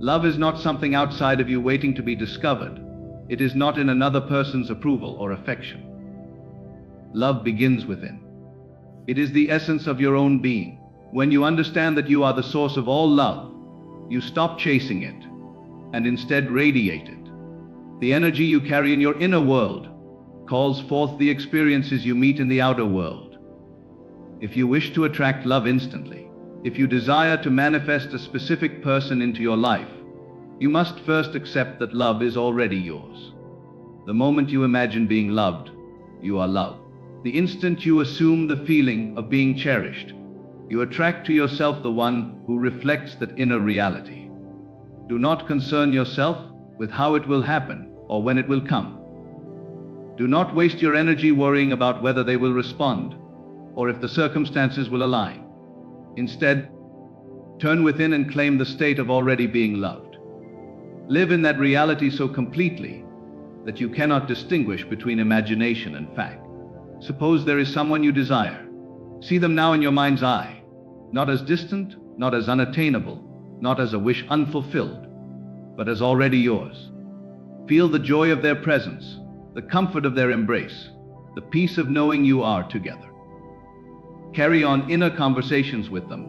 Love is not something outside of you waiting to be discovered. It is not in another person's approval or affection. Love begins within. It is the essence of your own being. When you understand that you are the source of all love, you stop chasing it and instead radiate it. The energy you carry in your inner world calls forth the experiences you meet in the outer world. If you wish to attract love instantly, if you desire to manifest a specific person into your life, you must first accept that love is already yours. The moment you imagine being loved, you are loved. The instant you assume the feeling of being cherished, you attract to yourself the one who reflects that inner reality. Do not concern yourself with how it will happen or when it will come. Do not waste your energy worrying about whether they will respond or if the circumstances will align. Instead, turn within and claim the state of already being loved. Live in that reality so completely that you cannot distinguish between imagination and fact. Suppose there is someone you desire. See them now in your mind's eye, not as distant, not as unattainable, not as a wish unfulfilled, but as already yours. Feel the joy of their presence, the comfort of their embrace, the peace of knowing you are together. Carry on inner conversations with them,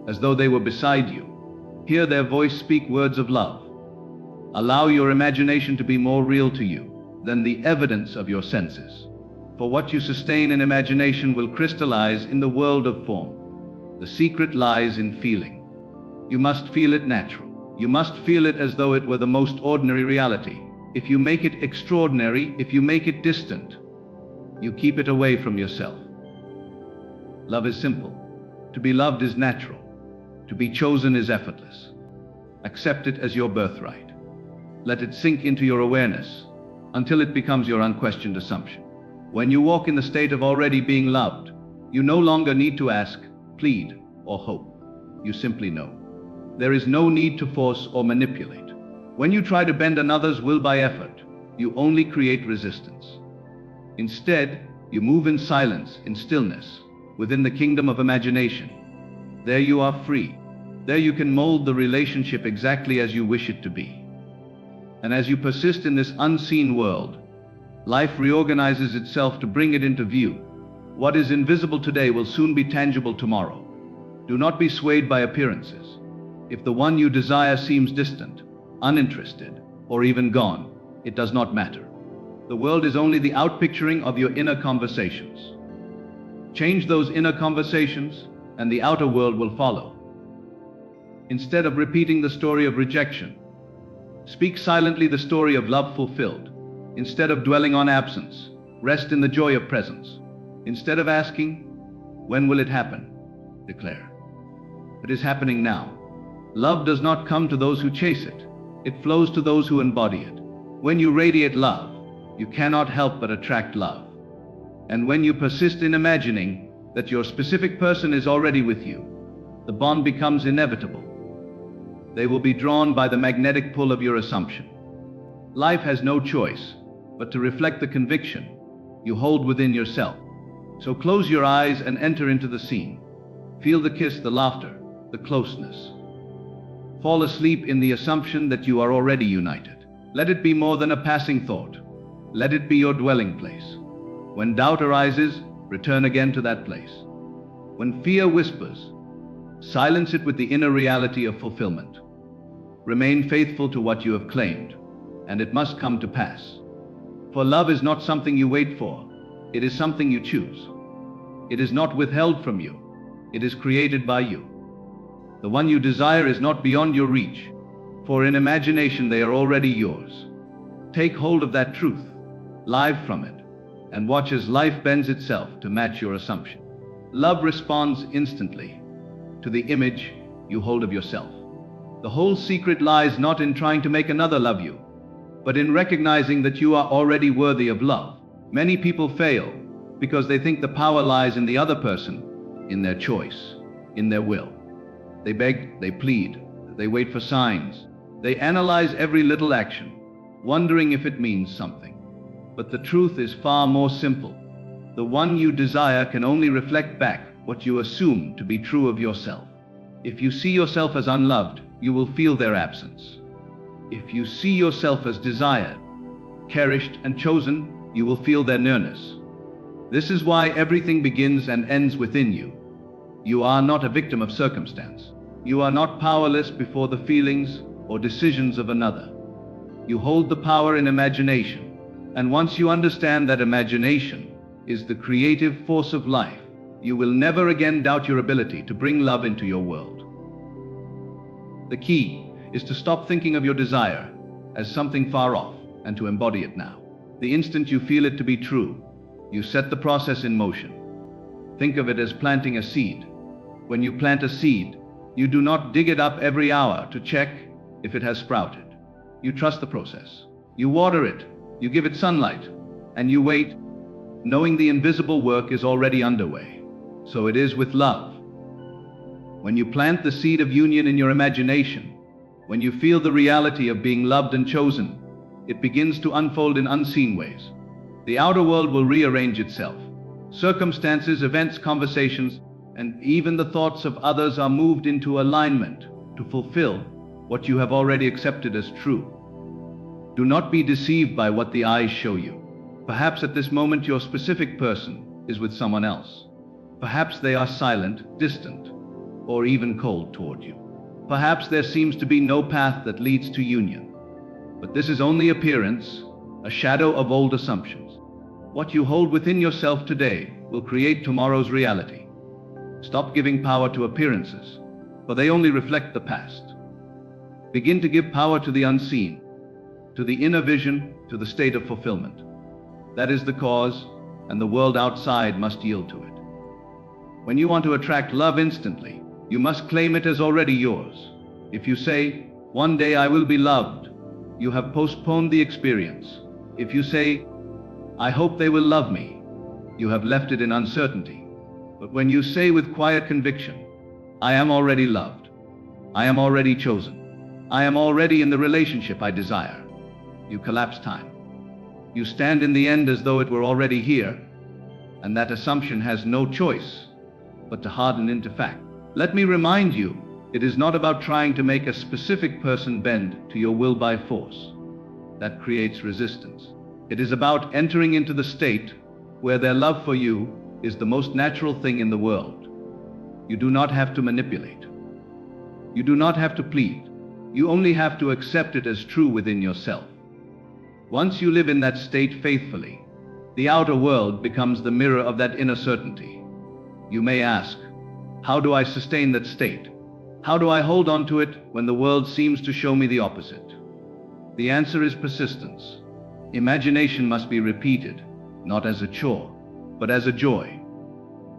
as though they were beside you. Hear their voice speak words of love. Allow your imagination to be more real to you than the evidence of your senses. For what you sustain in imagination will crystallize in the world of form. The secret lies in feeling. You must feel it natural. You must feel it as though it were the most ordinary reality. If you make it extraordinary, if you make it distant, you keep it away from yourself. Love is simple. To be loved is natural. To be chosen is effortless. Accept it as your birthright. Let it sink into your awareness until it becomes your unquestioned assumption. When you walk in the state of already being loved, you no longer need to ask, plead, or hope. You simply know. There is no need to force or manipulate. When you try to bend another's will by effort, you only create resistance. Instead, you move in silence, in stillness, within the kingdom of imagination. There you are free. There you can mold the relationship exactly as you wish it to be. And as you persist in this unseen world, life reorganizes itself to bring it into view. What is invisible today will soon be tangible tomorrow. Do not be swayed by appearances. If the one you desire seems distant, uninterested, or even gone, it does not matter. The world is only the outpicturing of your inner conversations. Change those inner conversations, and the outer world will follow. Instead of repeating the story of rejection, speak silently the story of love fulfilled. Instead of dwelling on absence, rest in the joy of presence. Instead of asking, when will it happen? Declare, it is happening now. Love does not come to those who chase it. It flows to those who embody it. When you radiate love, you cannot help but attract love. And when you persist in imagining that your specific person is already with you, the bond becomes inevitable. They will be drawn by the magnetic pull of your assumption. Life has no choice but to reflect the conviction you hold within yourself. So close your eyes and enter into the scene. Feel the kiss, the laughter, the closeness. Fall asleep in the assumption that you are already united. Let it be more than a passing thought. Let it be your dwelling place. When doubt arises, return again to that place. When fear whispers, silence it with the inner reality of fulfillment. Remain faithful to what you have claimed, and it must come to pass. For love is not something you wait for, it is something you choose. It is not withheld from you, it is created by you. The one you desire is not beyond your reach, for in imagination they are already yours. Take hold of that truth, live from it, and watch as life bends itself to match your assumption. Love responds instantly to the image you hold of yourself. The whole secret lies not in trying to make another love you, but in recognizing that you are already worthy of love. Many people fail because they think the power lies in the other person, in their choice, in their will. They beg, they plead, they wait for signs. They analyze every little action, wondering if it means something. But the truth is far more simple. The one you desire can only reflect back what you assume to be true of yourself. If you see yourself as unloved, you will feel their absence. If you see yourself as desired, cherished, and chosen, you will feel their nearness. This is why everything begins and ends within you. You are not a victim of circumstance. You are not powerless before the feelings or decisions of another. You hold the power in imagination, and once you understand that imagination is the creative force of life, you will never again doubt your ability to bring love into your world. The key is to stop thinking of your desire as something far off and to embody it now. The instant you feel it to be true, you set the process in motion. Think of it as planting a seed. When you plant a seed, you do not dig it up every hour to check if it has sprouted. You trust the process. You water it, you give it sunlight, and you wait, knowing the invisible work is already underway. So it is with love. When you plant the seed of union in your imagination, when you feel the reality of being loved and chosen, it begins to unfold in unseen ways. The outer world will rearrange itself. Circumstances, events, conversations, and even the thoughts of others are moved into alignment to fulfill what you have already accepted as true. Do not be deceived by what the eyes show you. Perhaps at this moment your specific person is with someone else. Perhaps they are silent, distant, or even cold toward you. Perhaps there seems to be no path that leads to union. But this is only appearance, a shadow of old assumptions. What you hold within yourself today will create tomorrow's reality. Stop giving power to appearances, for they only reflect the past. Begin to give power to the unseen, to the inner vision, to the state of fulfillment. That is the cause, and the world outside must yield to it. When you want to attract love instantly, you must claim it as already yours. If you say, "One day I will be loved," you have postponed the experience. If you say, "I hope they will love me," you have left it in uncertainty. But when you say with quiet conviction, "I am already loved, I am already chosen, I am already in the relationship I desire," you collapse time. You stand in the end as though it were already here, and that assumption has no choice but to harden into fact. Let me remind you, it is not about trying to make a specific person bend to your will by force. That creates resistance. It is about entering into the state where their love for you is the most natural thing in the world. You do not have to manipulate. You do not have to plead. You only have to accept it as true within yourself. Once you live in that state faithfully, the outer world becomes the mirror of that inner certainty. You may ask, how do I sustain that state? How do I hold on to it when the world seems to show me the opposite? The answer is persistence. Imagination must be repeated, not as a chore, but as a joy.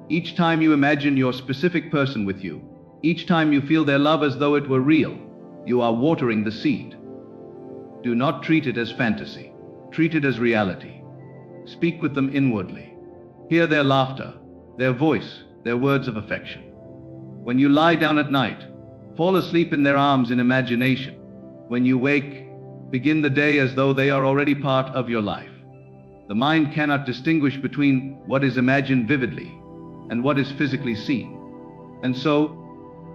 Each time you imagine your specific person with you, each time you feel their love as though it were real, you are watering the seed. Do not treat it as fantasy. Treat it as reality. Speak with them inwardly. Hear their laughter, their voice, their words of affection. When you lie down at night, fall asleep in their arms in imagination. When you wake, begin the day as though they are already part of your life. The mind cannot distinguish between what is imagined vividly and what is physically seen. And so,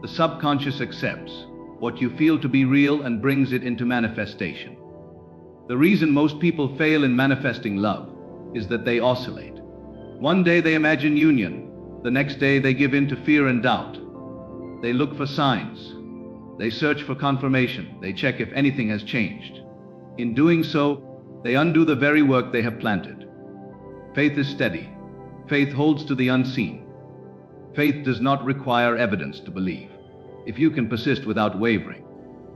the subconscious accepts what you feel to be real and brings it into manifestation. The reason most people fail in manifesting love is that they oscillate. One day they imagine union, the next day they give in to fear and doubt. They look for signs. They search for confirmation. They check if anything has changed. In doing so, they undo the very work they have planted. Faith is steady. Faith holds to the unseen. Faith does not require evidence to believe. If you can persist without wavering,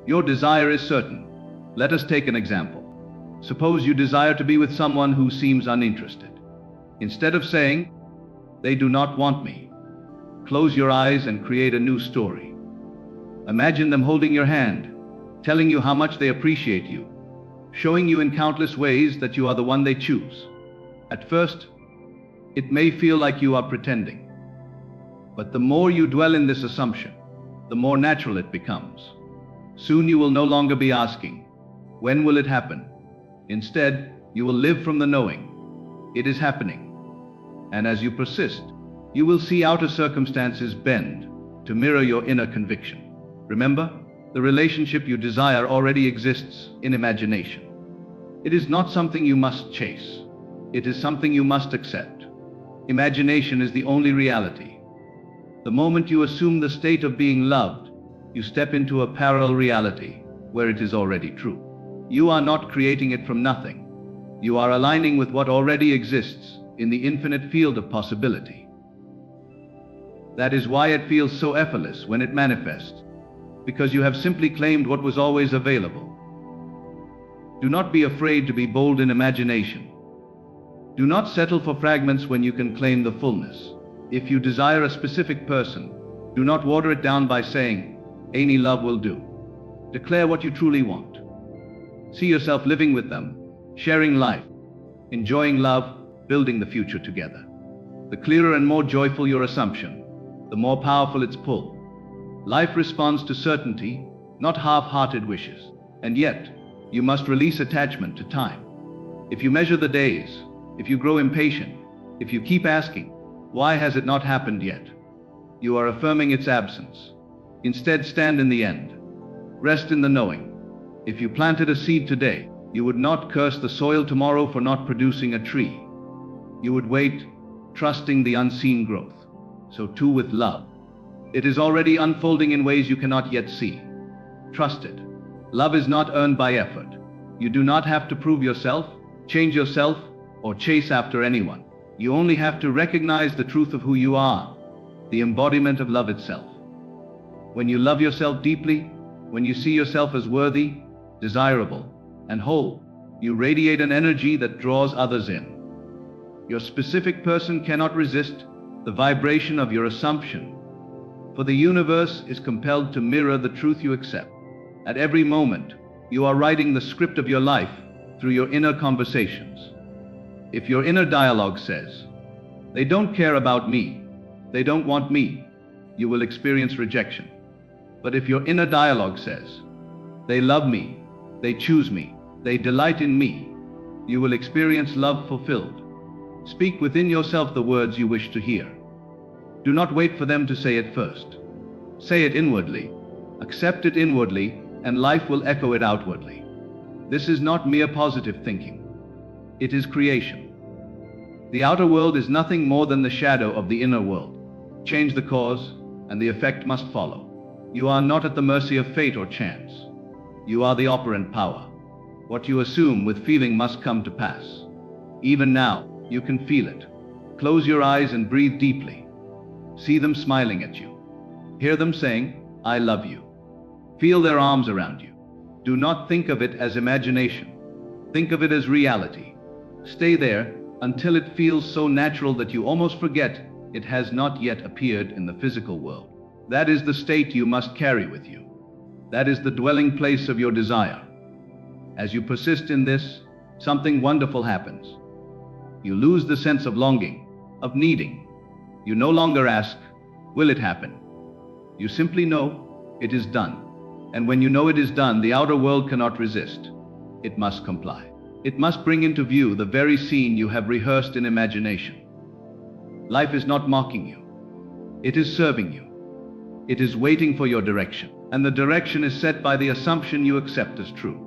your desire is certain. Let us take an example. Suppose you desire to be with someone who seems uninterested. Instead of saying, "They do not want me," close your eyes and create a new story. Imagine them holding your hand, telling you how much they appreciate you, showing you in countless ways that you are the one they choose. At first, it may feel like you are pretending. But the more you dwell in this assumption, the more natural it becomes. Soon you will no longer be asking, "When will it happen?" Instead, you will live from the knowing. It is happening. And as you persist, you will see outer circumstances bend to mirror your inner conviction. Remember, The relationship you desire already exists in imagination. It is not something you must chase. It is something you must accept. Imagination is the only reality. The moment you assume the state of being loved, you step into a parallel reality where it is already true. You are not creating it from nothing. You are aligning with what already exists in the infinite field of possibility. That is why it feels so effortless when it manifests, because you have simply claimed what was always available. Do not be afraid to be bold in imagination. Do not settle for fragments when you can claim the fullness. If you desire a specific person, do not water it down by saying, "Any love will do." Declare what you truly want. See yourself living with them, sharing life, enjoying love, building the future together. The clearer and more joyful your assumption, the more powerful its pull. Life responds to certainty, not half-hearted wishes. And yet, you must release attachment to time. If you measure the days, if you grow impatient, if you keep asking, "Why has it not happened yet?" you are affirming its absence. Instead, stand in the end. Rest in the knowing. If you planted a seed today, you would not curse the soil tomorrow for not producing a tree. You would wait, trusting the unseen growth. So too with love. It is already unfolding in ways you cannot yet see. Trust it. Love is not earned by effort. You do not have to prove yourself, change yourself, or chase after anyone. You only have to recognize the truth of who you are, the embodiment of love itself. When you love yourself deeply, when you see yourself as worthy, desirable, and whole, you radiate an energy that draws others in. Your specific person cannot resist the vibration of your assumption, for the universe is compelled to mirror the truth you accept. At every moment, you are writing the script of your life through your inner conversations. If your inner dialogue says, "They don't care about me, they don't want me," you will experience rejection. But if your inner dialogue says, "They love me, they choose me, they delight in me," you will experience love fulfilled. Speak within yourself the words you wish to hear. Do not wait for them to say it first. Say it inwardly, accept it inwardly, and life will echo it outwardly. This is not mere positive thinking. It is creation. The outer world is nothing more than the shadow of the inner world. Change the cause, and the effect must follow. You are not at the mercy of fate or chance. You are the operant power. What you assume with feeling must come to pass. Even now, you can feel it. Close your eyes and breathe deeply. See them smiling at you. Hear them saying, "I love you." Feel their arms around you. Do not think of it as imagination. Think of it as reality. Stay there until it feels so natural that you almost forget it has not yet appeared in the physical world. That is the state you must carry with you. That is the dwelling place of your desire. As you persist in this, something wonderful happens. You lose the sense of longing, of needing. You no longer ask, "Will it happen?" You simply know, it is done. And when you know it is done, the outer world cannot resist. It must comply. It must bring into view the very scene you have rehearsed in imagination. Life is not mocking you. It is serving you. It is waiting for your direction. And the direction is set by the assumption you accept as true.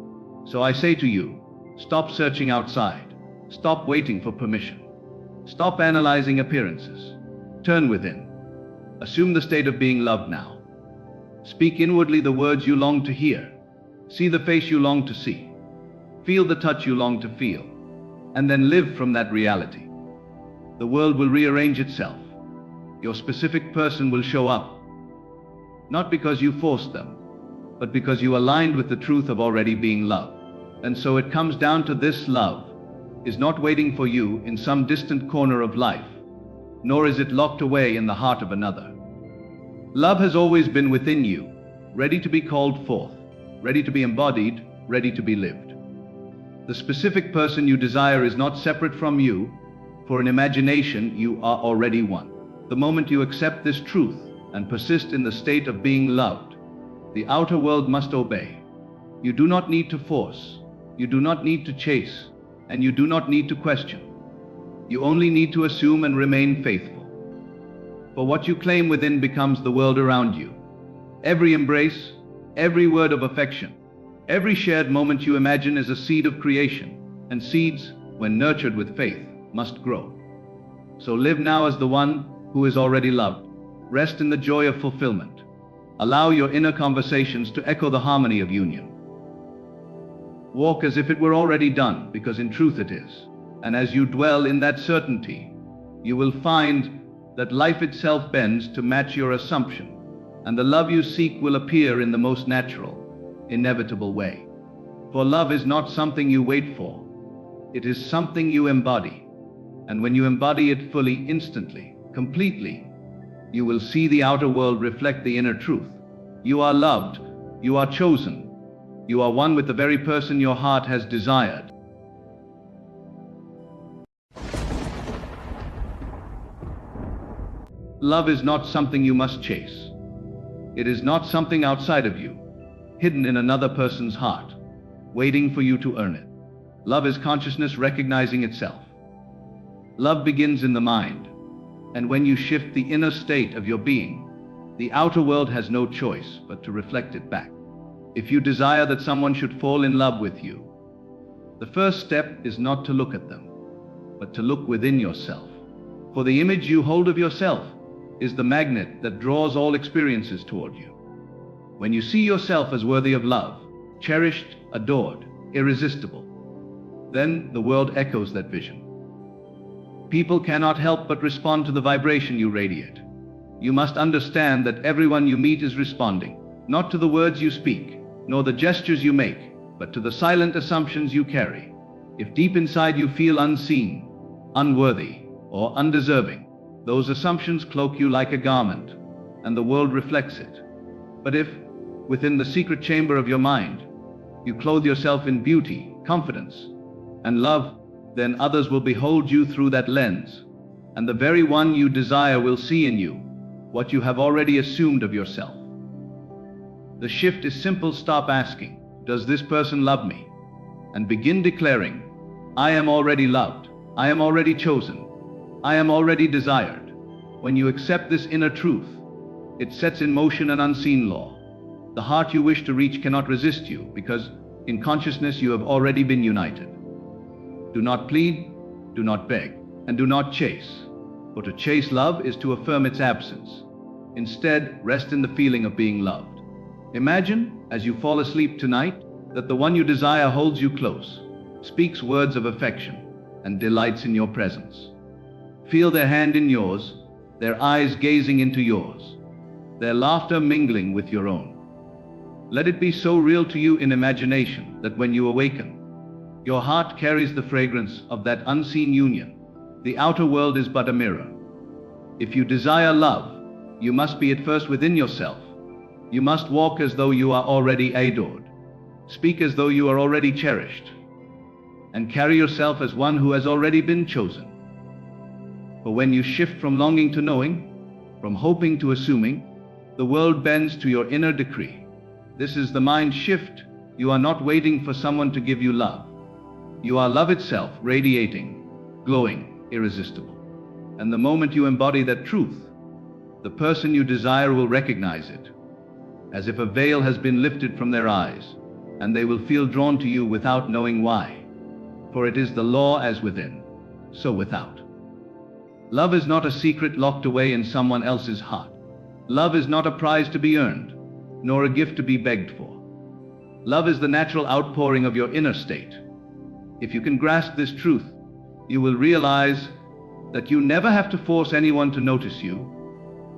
So I say to you, stop searching outside. Stop waiting for permission. Stop analyzing appearances. Turn within. Assume the state of being loved now. Speak inwardly the words you long to hear. See the face you long to see. Feel the touch you long to feel. And then live from that reality. The world will rearrange itself. Your specific person will show up. Not because you forced them, but because you aligned with the truth of already being loved. And so it comes down to this: love is not waiting for you in some distant corner of life, nor is it locked away in the heart of another. Love has always been within you, ready to be called forth, ready to be embodied, ready to be lived. The specific person you desire is not separate from you, for in imagination you are already one. The moment you accept this truth and persist in the state of being loved, the outer world must obey. You do not need to force, you do not need to chase, and you do not need to question. You only need to assume and remain faithful. For what you claim within becomes the world around you. Every embrace, every word of affection, every shared moment you imagine is a seed of creation, and seeds, when nurtured with faith, must grow. So live now as the one who is already loved. Rest in the joy of fulfillment. Allow your inner conversations to echo the harmony of union. Walk as if it were already done, because in truth it is. And as you dwell in that certainty, you will find that life itself bends to match your assumption, and the love you seek will appear in the most natural, inevitable way. For love is not something you wait for. It is something you embody. And when you embody it fully, instantly, completely, you will see the outer world reflect the inner truth. You are loved. You are chosen. You are one with the very person your heart has desired. Love is not something you must chase. It is not something outside of you, hidden in another person's heart, waiting for you to earn it. Love is consciousness recognizing itself. Love begins in the mind, and when you shift the inner state of your being, the outer world has no choice but to reflect it back. If you desire that someone should fall in love with you, the first step is not to look at them, but to look within yourself. For the image you hold of yourself is the magnet that draws all experiences toward you. When you see yourself as worthy of love, cherished, adored, irresistible, then the world echoes that vision. People cannot help but respond to the vibration you radiate. You must understand that everyone you meet is responding, not to the words you speak, nor the gestures you make, but to the silent assumptions you carry. If deep inside you feel unseen, unworthy, or undeserving, those assumptions cloak you like a garment, and the world reflects it. But if, within the secret chamber of your mind, you clothe yourself in beauty, confidence, and love, then others will behold you through that lens, and the very one you desire will see in you what you have already assumed of yourself. The shift is simple. Stop asking, "Does this person love me?" and begin declaring, "I am already loved. I am already chosen. I am already desired." When you accept this inner truth, it sets in motion an unseen law. The heart you wish to reach cannot resist you, because in consciousness you have already been united. Do not plead, do not beg, and do not chase. For to chase love is to affirm its absence. Instead, rest in the feeling of being loved. Imagine, as you fall asleep tonight, that the one you desire holds you close, speaks words of affection, and delights in your presence. Feel their hand in yours, their eyes gazing into yours, their laughter mingling with your own. Let it be so real to you in imagination that when you awaken, your heart carries the fragrance of that unseen union. The outer world is but a mirror. If you desire love, you must be at first within yourself. You must walk as though you are already adored, speak as though you are already cherished, and carry yourself as one who has already been chosen. For when you shift from longing to knowing, from hoping to assuming, the world bends to your inner decree. This is the mind shift. You are not waiting for someone to give you love. You are love itself, radiating, glowing, irresistible. And the moment you embody that truth, the person you desire will recognize it, as if a veil has been lifted from their eyes, and they will feel drawn to you without knowing why. For it is the law as within, so without. Love is not a secret locked away in someone else's heart. Love is not a prize to be earned, nor a gift to be begged for. Love is the natural outpouring of your inner state. If you can grasp this truth, you will realize that you never have to force anyone to notice you,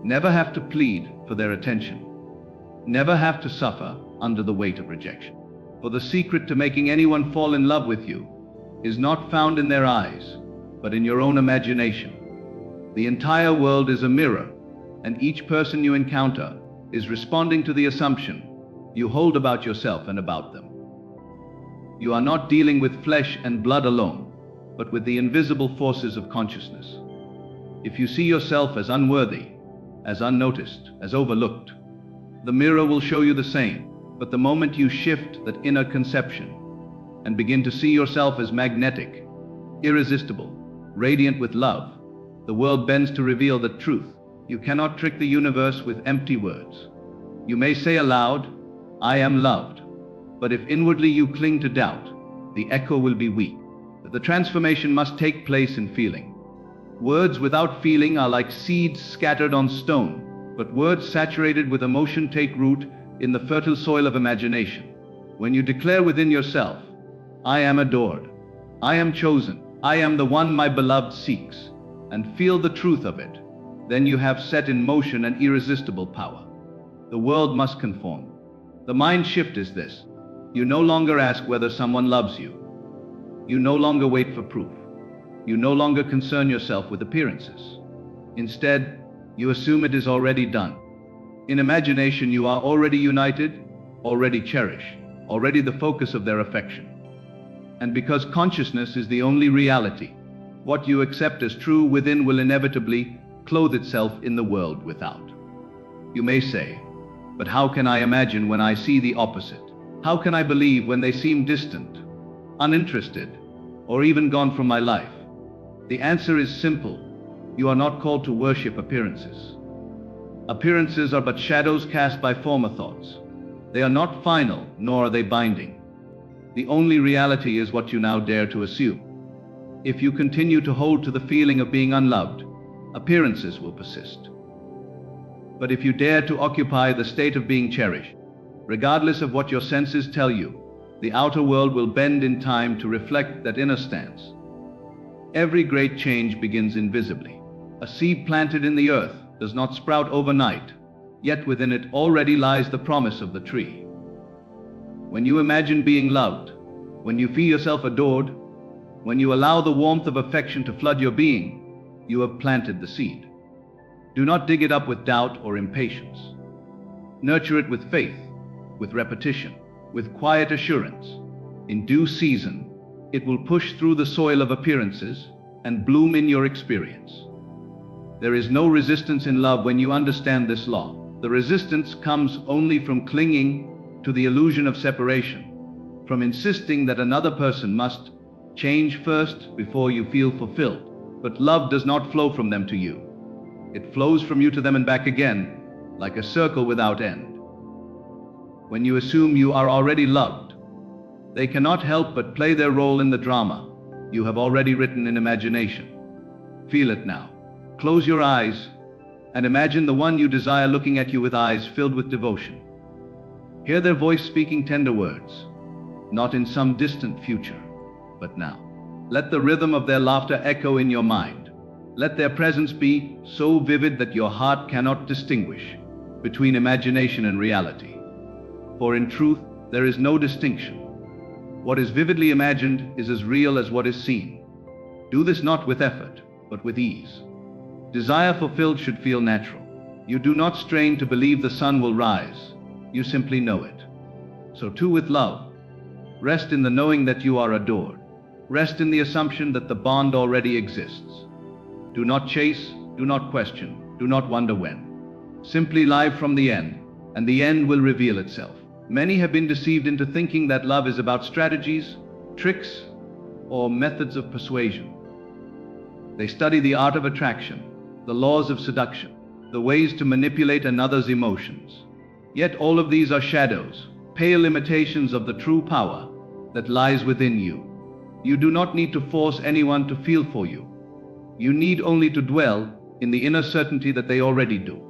never have to plead for their attention, never have to suffer under the weight of rejection. For the secret to making anyone fall in love with you is not found in their eyes, but in your own imagination. The entire world is a mirror, and each person you encounter is responding to the assumption you hold about yourself and about them. You are not dealing with flesh and blood alone, but with the invisible forces of consciousness. If you see yourself as unworthy, as unnoticed, as overlooked, the mirror will show you the same. But the moment you shift that inner conception and begin to see yourself as magnetic, irresistible, radiant with love, the world bends to reveal the truth. You cannot trick the universe with empty words. You may say aloud, I am loved. But if inwardly you cling to doubt, the echo will be weak. The transformation must take place in feeling. Words without feeling are like seeds scattered on stone, but words saturated with emotion take root in the fertile soil of imagination. When you declare within yourself, I am adored, I am chosen, I am the one my beloved seeks, and feel the truth of it, then you have set in motion an irresistible power. The world must conform. The mind shift is this. You no longer ask whether someone loves you. You no longer wait for proof. You no longer concern yourself with appearances. Instead, you assume it is already done. In imagination, you are already united, already cherished, already the focus of their affection. And because consciousness is the only reality, what you accept as true within will inevitably clothe itself in the world without. You may say, but how can I imagine when I see the opposite? How can I believe when they seem distant, uninterested, or even gone from my life? The answer is simple. You are not called to worship appearances. Appearances are but shadows cast by former thoughts. They are not final, nor are they binding. The only reality is what you now dare to assume. If you continue to hold to the feeling of being unloved, appearances will persist. But if you dare to occupy the state of being cherished, regardless of what your senses tell you, the outer world will bend in time to reflect that inner stance. Every great change begins invisibly. A seed planted in the earth does not sprout overnight, yet within it already lies the promise of the tree. When you imagine being loved, when you feel yourself adored, when you allow the warmth of affection to flood your being, you have planted the seed. Do not dig it up with doubt or impatience. Nurture it with faith, with repetition, with quiet assurance. In due season, it will push through the soil of appearances and bloom in your experience. There is no resistance in love when you understand this law. The resistance comes only from clinging to the illusion of separation, from insisting that another person must change first before you feel fulfilled. But love does not flow from them to you. It flows from you to them and back again, like a circle without end. When you assume you are already loved, they cannot help but play their role in the drama you have already written in imagination. Feel it now. Close your eyes and imagine the one you desire looking at you with eyes filled with devotion. Hear their voice speaking tender words, not in some distant future, but now. Let the rhythm of their laughter echo in your mind. Let their presence be so vivid that your heart cannot distinguish between imagination and reality. For in truth, there is no distinction. What is vividly imagined is as real as what is seen. Do this not with effort, but with ease. Desire fulfilled should feel natural. You do not strain to believe the sun will rise. You simply know it. So too with love. Rest in the knowing that you are adored. Rest in the assumption that the bond already exists. Do not chase, do not question, do not wonder when. Simply live from the end, and the end will reveal itself. Many have been deceived into thinking that love is about strategies, tricks, or methods of persuasion. They study the art of attraction, the laws of seduction, the ways to manipulate another's emotions. Yet all of these are shadows, pale imitations of the true power that lies within you. You do not need to force anyone to feel for you. You need only to dwell in the inner certainty that they already do.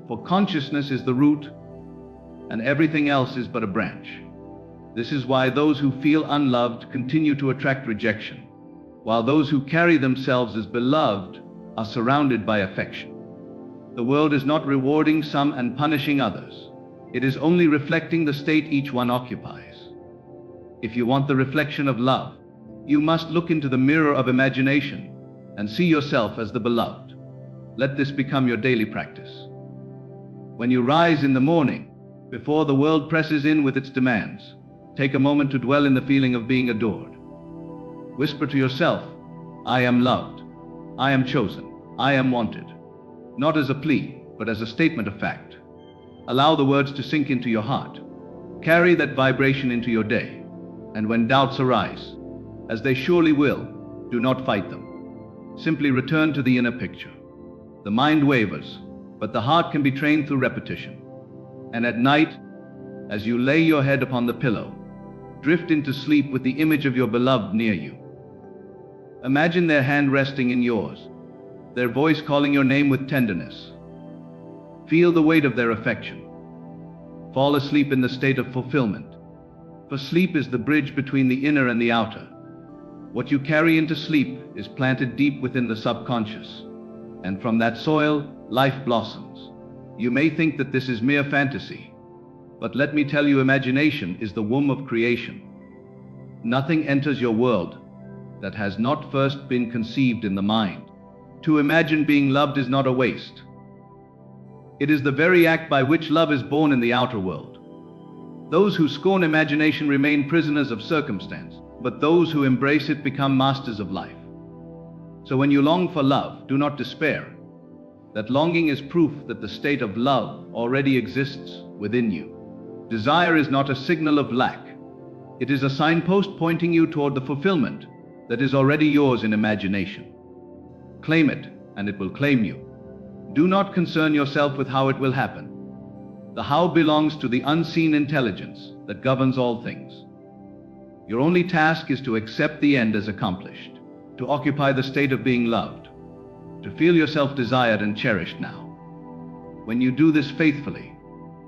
For consciousness is the root, and everything else is but a branch. This is why those who feel unloved continue to attract rejection, while those who carry themselves as beloved are surrounded by affection. The world is not rewarding some and punishing others. It is only reflecting the state each one occupies. If you want the reflection of love, you must look into the mirror of imagination and see yourself as the beloved. Let this become your daily practice. When you rise in the morning, before the world presses in with its demands, take a moment to dwell in the feeling of being adored. Whisper to yourself, I am loved, I am chosen, I am wanted. Not as a plea, but as a statement of fact. Allow the words to sink into your heart. Carry that vibration into your day. And when doubts arise, as they surely will, do not fight them. Simply return to the inner picture. The mind wavers, but the heart can be trained through repetition. And at night, As you lay your head upon the pillow, drift into sleep with the image of your beloved near you. Imagine their hand resting in yours, their voice calling your name with tenderness. Feel the weight of their affection. Fall asleep in the state of fulfillment, for sleep is the bridge between the inner and the outer. What you carry into sleep is planted deep within the subconscious, and from that soil, life blossoms. You may think that this is mere fantasy, but let me tell you, imagination is the womb of creation. Nothing enters your world that has not first been conceived in the mind. To imagine being loved is not a waste. It is the very act by which love is born in the outer world. Those who scorn imagination remain prisoners of circumstance, but those who embrace it become masters of life. So when you long for love, do not despair. That longing is proof that the state of love already exists within you. Desire is not a signal of lack. It is a signpost pointing you toward the fulfillment that is already yours in imagination. Claim it, and it will claim you. Do not concern yourself with how it will happen. The how belongs to the unseen intelligence that governs all things. Your only task is to accept the end as accomplished, to occupy the state of being loved, to feel yourself desired and cherished now. When you do this faithfully,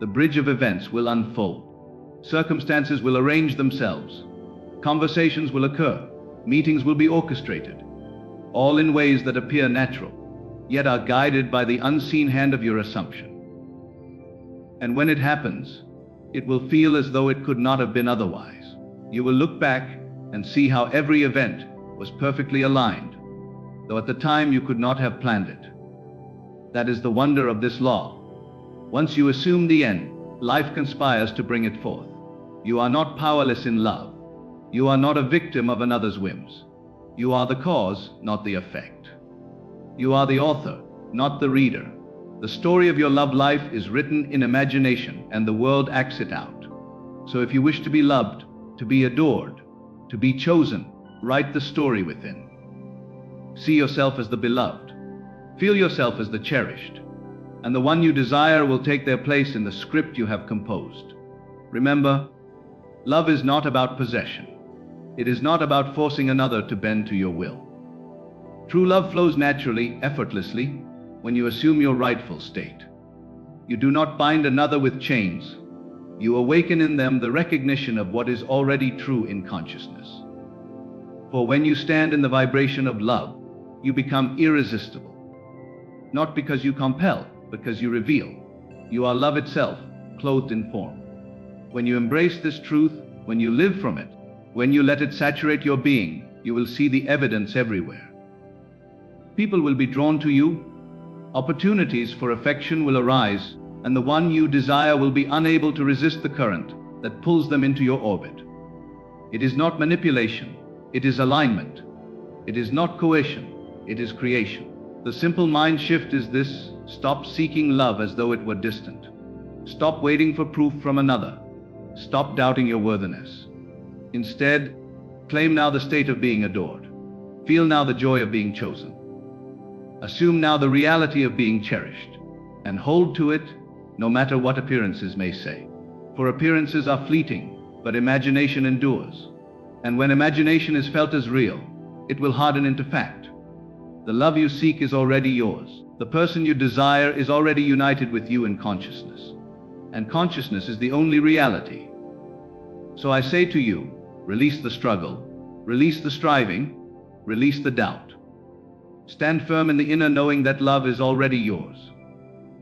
the bridge of events will unfold. Circumstances will arrange themselves. Conversations will occur. Meetings will be orchestrated, all in ways that appear natural, yet are guided by the unseen hand of your assumption. And when it happens, it will feel as though it could not have been otherwise. You will look back and see how every event was perfectly aligned, though at the time you could not have planned it. That is the wonder of this law. Once you assume the end, life conspires to bring it forth. You are not powerless in love. You are not a victim of another's whims. You are the cause, not the effect. You are the author, not the reader. The story of your love life is written in imagination, and the world acts it out. So if you wish to be loved, to be adored, to be chosen, write the story within. See yourself as the beloved. Feel yourself as the cherished. And the one you desire will take their place in the script you have composed. Remember, love is not about possession. It is not about forcing another to bend to your will. True love flows naturally, effortlessly, when you assume your rightful state. You do not bind another with chains. You awaken in them the recognition of what is already true in consciousness. For when you stand in the vibration of love, you become irresistible. Not because you compel, because you reveal. You are love itself, clothed in form. When you embrace this truth, when you live from it, when you let it saturate your being, you will see the evidence everywhere. People will be drawn to you. Opportunities for affection will arise, and the one you desire will be unable to resist the current that pulls them into your orbit. It is not manipulation, it is alignment. It is not coercion, it is creation. The simple mind shift is this: stop seeking love as though it were distant. Stop waiting for proof from another. Stop doubting your worthiness. Instead, claim now the state of being adored. Feel now the joy of being chosen. Assume now the reality of being cherished, and hold to it no matter what appearances may say. For appearances are fleeting, but imagination endures. And when imagination is felt as real, it will harden into fact. The love you seek is already yours. The person you desire is already united with you in consciousness. And consciousness is the only reality. So I say to you, release the struggle, release the striving, release the doubt. Stand firm in the inner knowing that love is already yours.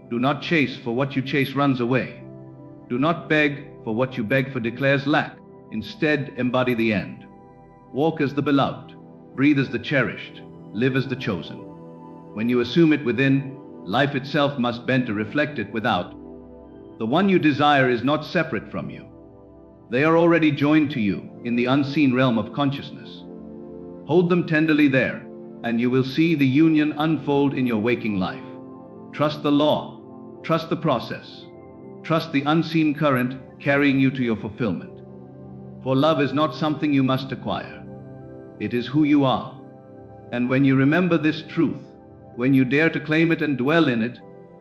Do not chase, for what you chase runs away. Do not beg, for what you beg for declares lack. Instead, embody the end. Walk as the beloved, breathe as the cherished, live as the chosen. When you assume it within, life itself must bend to reflect it without. The one you desire is not separate from you. They are already joined to you in the unseen realm of consciousness. Hold them tenderly there, and you will see the union unfold in your waking life. Trust the law, trust the process, trust the unseen current carrying you to your fulfillment. For love is not something you must acquire. It is who you are. And when you remember this truth, when you dare to claim it and dwell in it,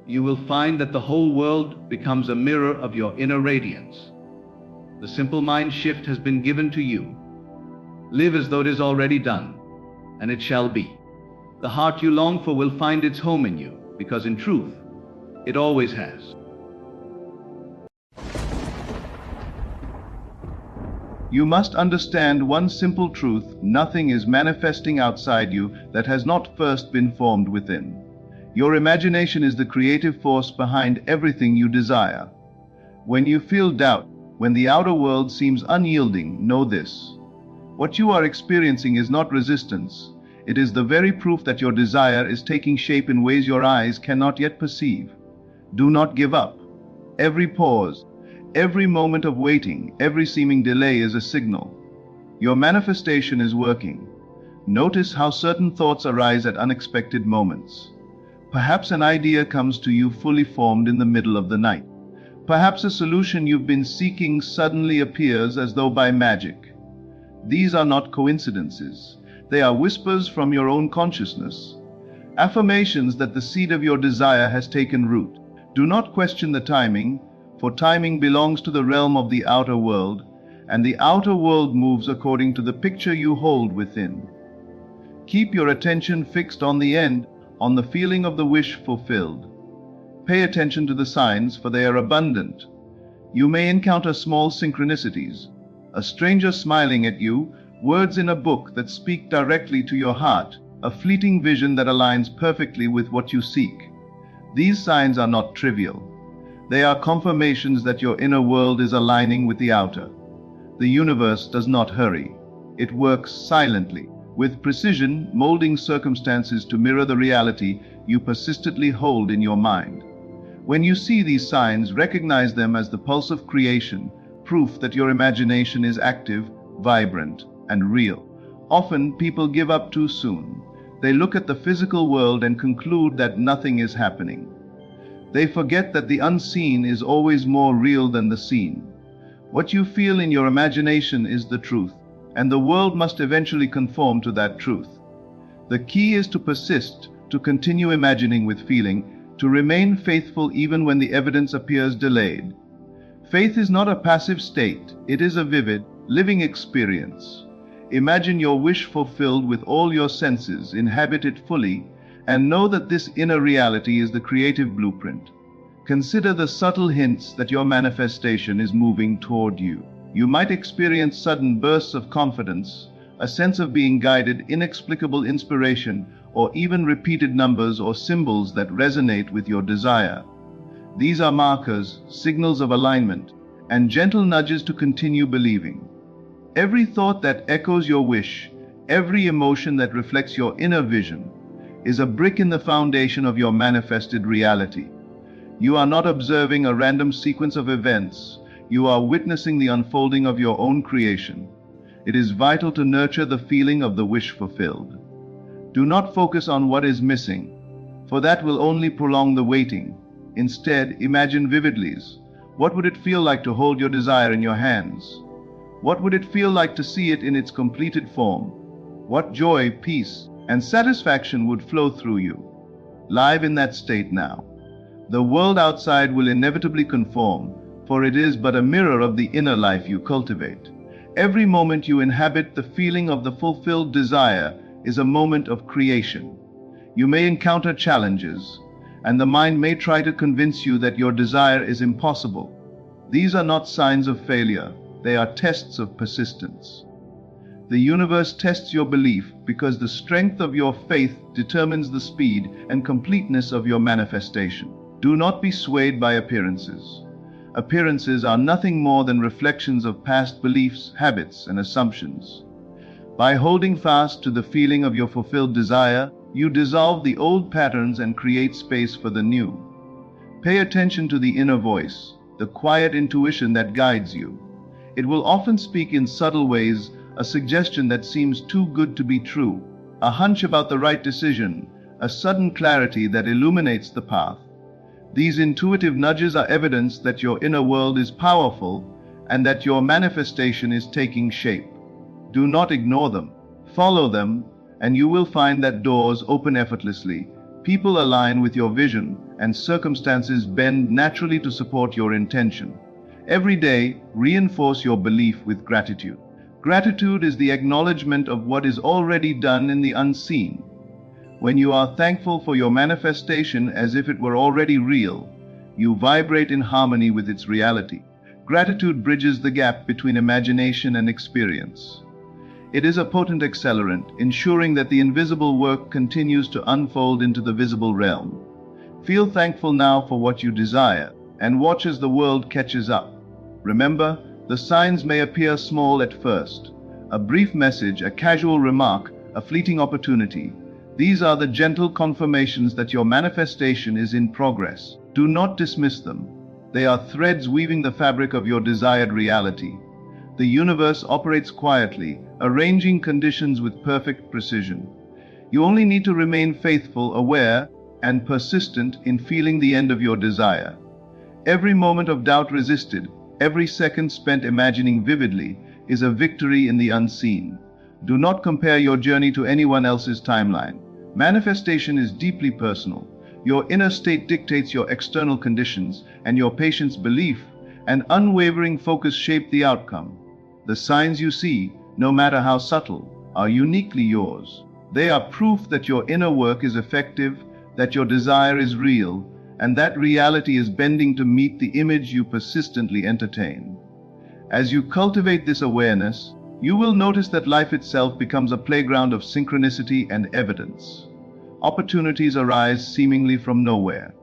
you will find that the whole world becomes a mirror of your inner radiance. The simple mind shift has been given to you. Live as though it is already done, and it shall be. The heart you long for will find its home in you, because in truth, it always has. You must understand one simple truth: nothing is manifesting outside you that has not first been formed within. Your imagination is the creative force behind everything you desire. When you feel doubt, when the outer world seems unyielding, know this: what you are experiencing is not resistance. It is the very proof that your desire is taking shape in ways your eyes cannot yet perceive. Do not give up. Every pause, every moment of waiting, every seeming delay is a signal. Your manifestation is working. Notice how certain thoughts arise at unexpected moments. Perhaps an idea comes to you fully formed in the middle of the night. Perhaps a solution you've been seeking suddenly appears as though by magic. These are not coincidences. They are whispers from your own consciousness, affirmations that the seed of your desire has taken root. Do not question the timing, for timing belongs to the realm of the outer world, and the outer world moves according to the picture you hold within. Keep your attention fixed on the end, on the feeling of the wish fulfilled. Pay attention to the signs, for they are abundant. You may encounter small synchronicities, a stranger smiling at you, words in a book that speak directly to your heart, a fleeting vision that aligns perfectly with what you seek. These signs are not trivial. They are confirmations that your inner world is aligning with the outer. The universe does not hurry. It works silently, with precision, molding circumstances to mirror the reality you persistently hold in your mind. When you see these signs, recognize them as the pulse of creation, proof that your imagination is active, vibrant, and real. Often, people give up too soon. They look at the physical world and conclude that nothing is happening. They forget that the unseen is always more real than the seen. What you feel in your imagination is the truth, and the world must eventually conform to that truth. The key is to persist, to continue imagining with feeling, to remain faithful even when the evidence appears delayed. Faith is not a passive state, it is a vivid, living experience. Imagine your wish fulfilled with all your senses, inhabit it fully, and know that this inner reality is the creative blueprint. Consider the subtle hints that your manifestation is moving toward you. You might experience sudden bursts of confidence, a sense of being guided, inexplicable inspiration, or even repeated numbers or symbols that resonate with your desire. These are markers, signals of alignment, and gentle nudges to continue believing. Every thought that echoes your wish, every emotion that reflects your inner vision, is a brick in the foundation of your manifested reality. You are not observing a random sequence of events. You are witnessing the unfolding of your own creation. It is vital to nurture the feeling of the wish fulfilled. Do not focus on what is missing, for that will only prolong the waiting. Instead, imagine vividly. What would it feel like to hold your desire in your hands? What would it feel like to see it in its completed form? What joy, peace, and satisfaction would flow through you? Live in that state now. The world outside will inevitably conform, for it is but a mirror of the inner life you cultivate. Every moment you inhabit the feeling of the fulfilled desire is a moment of creation. You may encounter challenges, and the mind may try to convince you that your desire is impossible. These are not signs of failure, they are tests of persistence. The universe tests your belief because the strength of your faith determines the speed and completeness of your manifestation. Do not be swayed by appearances. Appearances are nothing more than reflections of past beliefs, habits, and assumptions. By holding fast to the feeling of your fulfilled desire, you dissolve the old patterns and create space for the new. Pay attention to the inner voice, the quiet intuition that guides you. It will often speak in subtle ways, a suggestion that seems too good to be true, a hunch about the right decision, a sudden clarity that illuminates the path. These intuitive nudges are evidence that your inner world is powerful and that your manifestation is taking shape. Do not ignore them. Follow them, and you will find that doors open effortlessly, people align with your vision, and circumstances bend naturally to support your intention. Every day, reinforce your belief with gratitude. Gratitude is the acknowledgement of what is already done in the unseen. When you are thankful for your manifestation as if it were already real, you vibrate in harmony with its reality. Gratitude bridges the gap between imagination and experience. It is a potent accelerant, ensuring that the invisible work continues to unfold into the visible realm. Feel thankful now for what you desire, and watch as the world catches up. Remember, the signs may appear small at first. A brief message, a casual remark, a fleeting opportunity. These are the gentle confirmations that your manifestation is in progress. Do not dismiss them. They are threads weaving the fabric of your desired reality. The universe operates quietly, arranging conditions with perfect precision. You only need to remain faithful, aware, and persistent in feeling the end of your desire. Every moment of doubt resisted, every second spent imagining vividly, is a victory in the unseen. Do not compare your journey to anyone else's timeline. Manifestation is deeply personal. Your inner state dictates your external conditions, and your patience, belief, and unwavering focus shape the outcome. The signs you see, no matter how subtle, are uniquely yours. They are proof that your inner work is effective, that your desire is real, and that reality is bending to meet the image you persistently entertain. As you cultivate this awareness, you will notice that life itself becomes a playground of synchronicity and evidence. Opportunities arise seemingly from nowhere.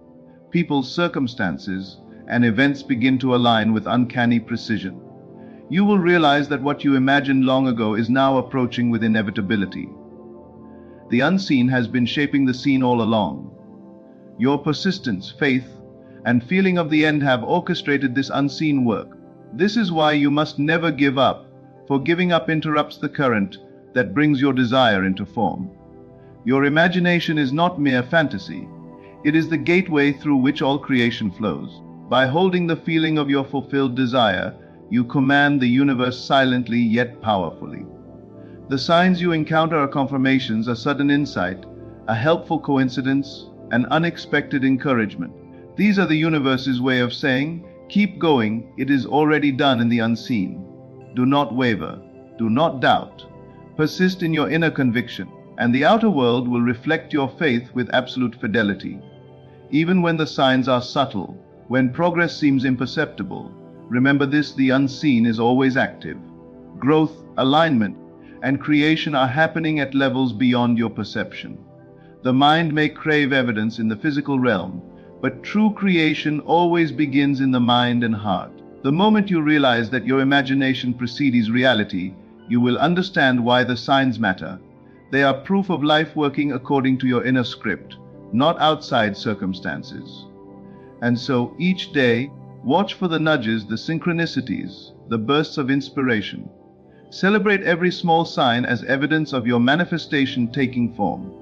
People's circumstances and events begin to align with uncanny precision. You will realize that what you imagined long ago is now approaching with inevitability. The unseen has been shaping the scene all along. Your persistence, faith, and feeling of the end have orchestrated this unseen work. This is why you must never give up, for giving up interrupts the current that brings your desire into form. Your imagination is not mere fantasy. It is the gateway through which all creation flows. By holding the feeling of your fulfilled desire, you command the universe silently yet powerfully. The signs you encounter are confirmations, a sudden insight, a helpful coincidence, an unexpected encouragement. These are the universe's way of saying, keep going, it is already done in the unseen. Do not waver, do not doubt. Persist in your inner conviction, and the outer world will reflect your faith with absolute fidelity. Even when the signs are subtle, when progress seems imperceptible, remember this: the unseen is always active. Growth, alignment, and creation are happening at levels beyond your perception. The mind may crave evidence in the physical realm, but true creation always begins in the mind and heart. The moment you realize that your imagination precedes reality, you will understand why the signs matter. They are proof of life working according to your inner script, not outside circumstances. And so, each day, watch for the nudges, the synchronicities, the bursts of inspiration. Celebrate every small sign as evidence of your manifestation taking form.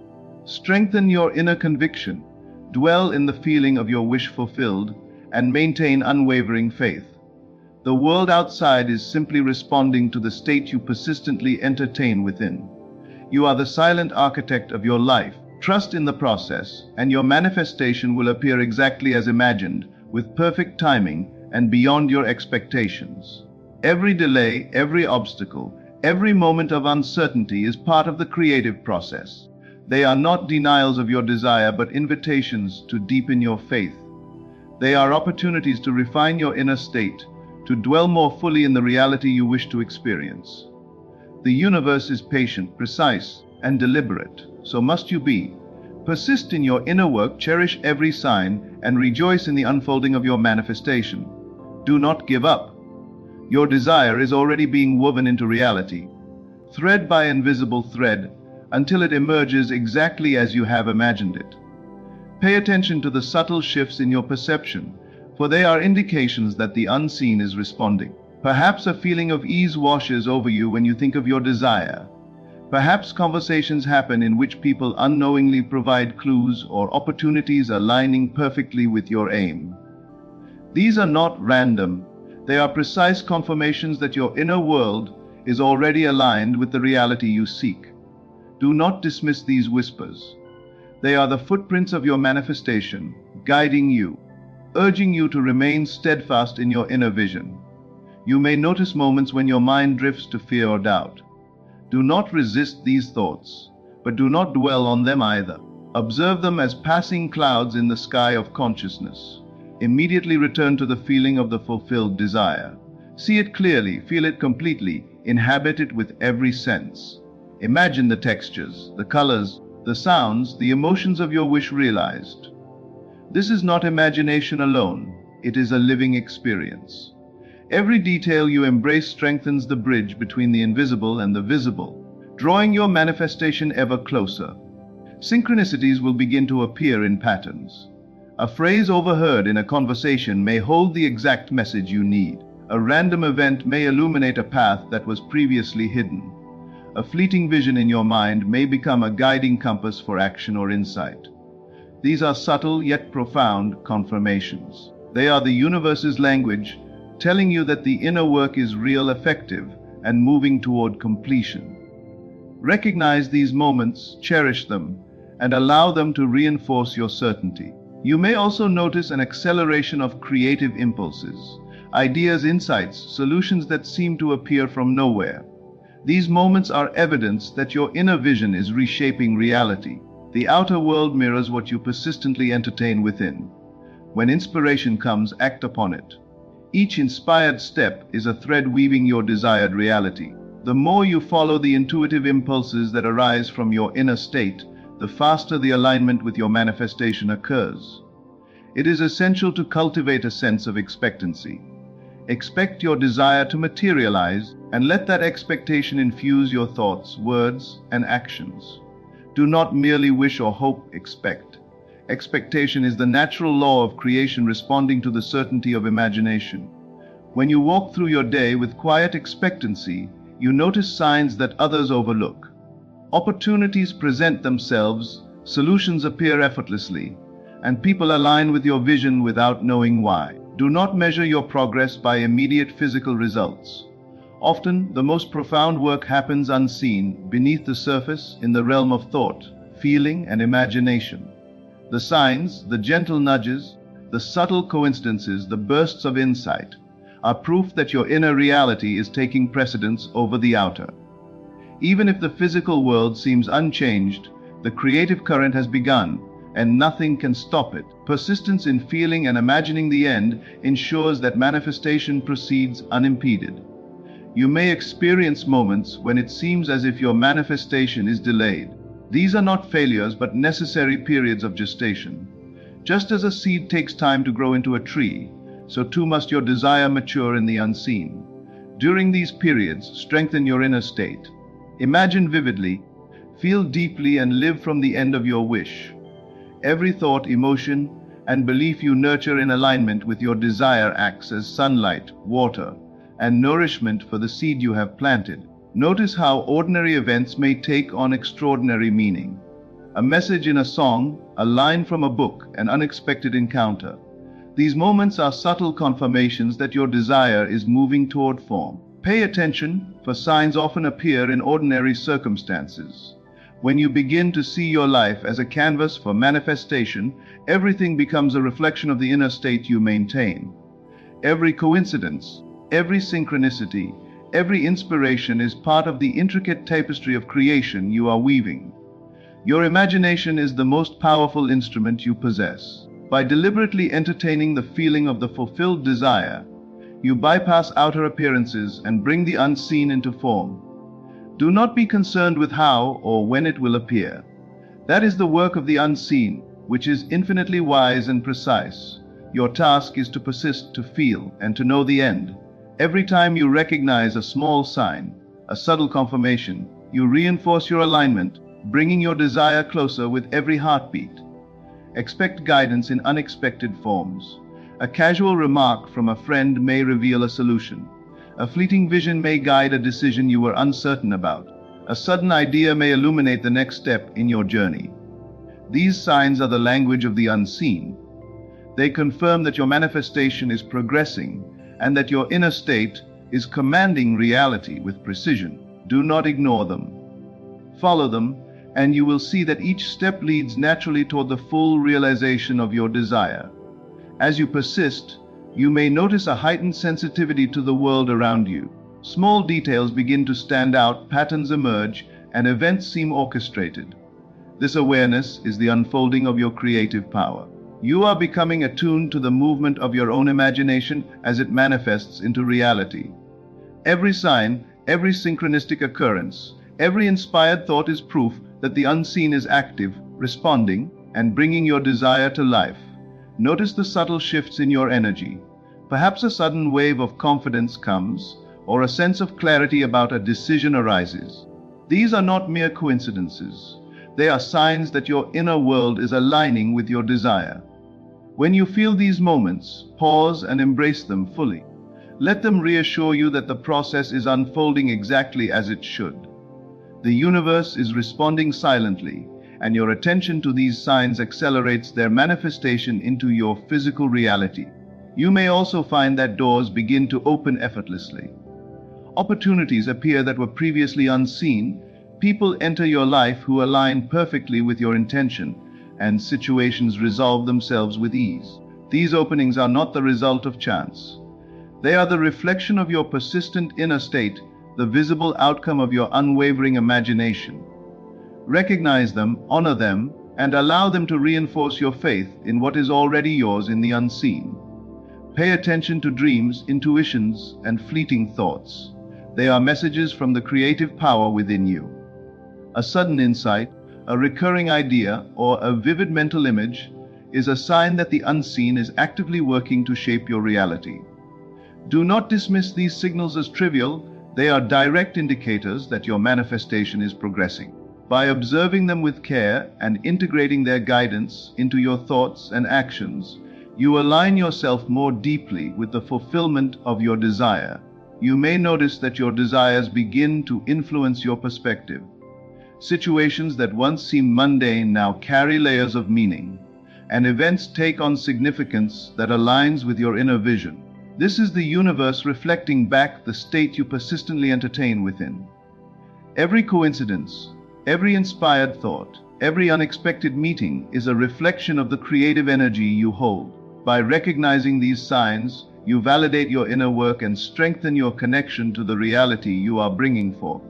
Strengthen your inner conviction, dwell in the feeling of your wish fulfilled, and maintain unwavering faith. The world outside is simply responding to the state you persistently entertain within. You are the silent architect of your life. Trust in the process, and your manifestation will appear exactly as imagined, with perfect timing and beyond your expectations. Every delay, every obstacle, every moment of uncertainty is part of the creative process. They are not denials of your desire, but invitations to deepen your faith. They are opportunities to refine your inner state, to dwell more fully in the reality you wish to experience. The universe is patient, precise, and deliberate. So must you be. Persist in your inner work, cherish every sign, and rejoice in the unfolding of your manifestation. Do not give up. Your desire is already being woven into reality, thread by invisible thread, until it emerges exactly as you have imagined it. Pay attention to the subtle shifts in your perception, for they are indications that the unseen is responding. Perhaps a feeling of ease washes over you when you think of your desire. Perhaps conversations happen in which people unknowingly provide clues or opportunities aligning perfectly with your aim. These are not random. They are precise confirmations that your inner world is already aligned with the reality you seek. Do not dismiss these whispers. They are the footprints of your manifestation, guiding you. urging you to remain steadfast in your inner vision. You may notice moments when your mind drifts to fear or doubt. Do not resist these thoughts, but do not dwell on them either. Observe them as passing clouds in the sky of consciousness. Immediately return to the feeling of the fulfilled desire. See it clearly, feel it completely, inhabit it with every sense. Imagine the textures, the colors, the sounds, the emotions of your wish realized. This is not imagination alone, it is a living experience. Every detail you embrace strengthens the bridge between the invisible and the visible, drawing your manifestation ever closer. Synchronicities will begin to appear in patterns. A phrase overheard in a conversation may hold the exact message you need. A random event may illuminate a path that was previously hidden. A fleeting vision in your mind may become a guiding compass for action or insight. These are subtle yet profound confirmations. They are the universe's language, telling you that the inner work is real, effective, and moving toward completion. Recognize these moments, cherish them, and allow them to reinforce your certainty. You may also notice an acceleration of creative impulses, ideas, insights, solutions that seem to appear from nowhere. These moments are evidence that your inner vision is reshaping reality. The outer world mirrors what you persistently entertain within. When inspiration comes, act upon it. Each inspired step is a thread weaving your desired reality. The more you follow the intuitive impulses that arise from your inner state, the faster the alignment with your manifestation occurs. It is essential to cultivate a sense of expectancy. Expect your desire to materialize, and let that expectation infuse your thoughts, words, and actions. Do not merely wish or hope, expect. Expectation is the natural law of creation responding to the certainty of imagination. When you walk through your day with quiet expectancy, you notice signs that others overlook. Opportunities present themselves, solutions appear effortlessly, and people align with your vision without knowing why. Do not measure your progress by immediate physical results. Often, the most profound work happens unseen, beneath the surface, in the realm of thought, feeling, and imagination. The signs, the gentle nudges, the subtle coincidences, the bursts of insight, are proof that your inner reality is taking precedence over the outer. Even if the physical world seems unchanged, the creative current has begun, and nothing can stop it. Persistence in feeling and imagining the end ensures that manifestation proceeds unimpeded. You may experience moments when it seems as if your manifestation is delayed. These are not failures but necessary periods of gestation. Just as a seed takes time to grow into a tree, so too must your desire mature in the unseen. During these periods, strengthen your inner state. Imagine vividly, feel deeply, and live from the end of your wish. Every thought, emotion, and belief you nurture in alignment with your desire acts as sunlight, water, and nourishment for the seed you have planted. Notice how ordinary events may take on extraordinary meaning. A message in a song, a line from a book, an unexpected encounter. These moments are subtle confirmations that your desire is moving toward form. Pay attention, for signs often appear in ordinary circumstances. When you begin to see your life as a canvas for manifestation, everything becomes a reflection of the inner state you maintain. Every coincidence, every synchronicity, every inspiration is part of the intricate tapestry of creation you are weaving. Your imagination is the most powerful instrument you possess. By deliberately entertaining the feeling of the fulfilled desire, you bypass outer appearances and bring the unseen into form. Do not be concerned with how or when it will appear. That is the work of the unseen, which is infinitely wise and precise. Your task is to persist, to feel, and to know the end. Every time you recognize a small sign, a subtle confirmation, you reinforce your alignment, bringing your desire closer with every heartbeat. Expect guidance in unexpected forms. A casual remark from a friend may reveal a solution. A fleeting vision may guide a decision you were uncertain about. A sudden idea may illuminate the next step in your journey. These signs are the language of the unseen. They confirm that your manifestation is progressing and that your inner state is commanding reality with precision. Do not ignore them. Follow them, and you will see that each step leads naturally toward the full realization of your desire. As you persist, you may notice a heightened sensitivity to the world around you. Small details begin to stand out, patterns emerge, and events seem orchestrated. This awareness is the unfolding of your creative power. You are becoming attuned to the movement of your own imagination as it manifests into reality. Every sign, every synchronistic occurrence, every inspired thought is proof that the unseen is active, responding, and bringing your desire to life. Notice the subtle shifts in your energy. Perhaps a sudden wave of confidence comes, or a sense of clarity about a decision arises. These are not mere coincidences. They are signs that your inner world is aligning with your desire. When you feel these moments, pause and embrace them fully. Let them reassure you that the process is unfolding exactly as it should. The universe is responding silently, and your attention to these signs accelerates their manifestation into your physical reality. You may also find that doors begin to open effortlessly. Opportunities appear that were previously unseen. People enter your life who align perfectly with your intention, and situations resolve themselves with ease. These openings are not the result of chance. They are the reflection of your persistent inner state, the visible outcome of your unwavering imagination. Recognize them, honor them, and allow them to reinforce your faith in what is already yours in the unseen. Pay attention to dreams, intuitions, and fleeting thoughts. They are messages from the creative power within you. A sudden insight, a recurring idea, or a vivid mental image is a sign that the unseen is actively working to shape your reality. Do not dismiss these signals as trivial. They are direct indicators that your manifestation is progressing. By observing them with care and integrating their guidance into your thoughts and actions, you align yourself more deeply with the fulfillment of your desire. You may notice that your desires begin to influence your perspective. Situations that once seemed mundane now carry layers of meaning, and events take on significance that aligns with your inner vision. This is the universe reflecting back the state you persistently entertain within. Every coincidence, every inspired thought, every unexpected meeting is a reflection of the creative energy you hold. By recognizing these signs, you validate your inner work and strengthen your connection to the reality you are bringing forth.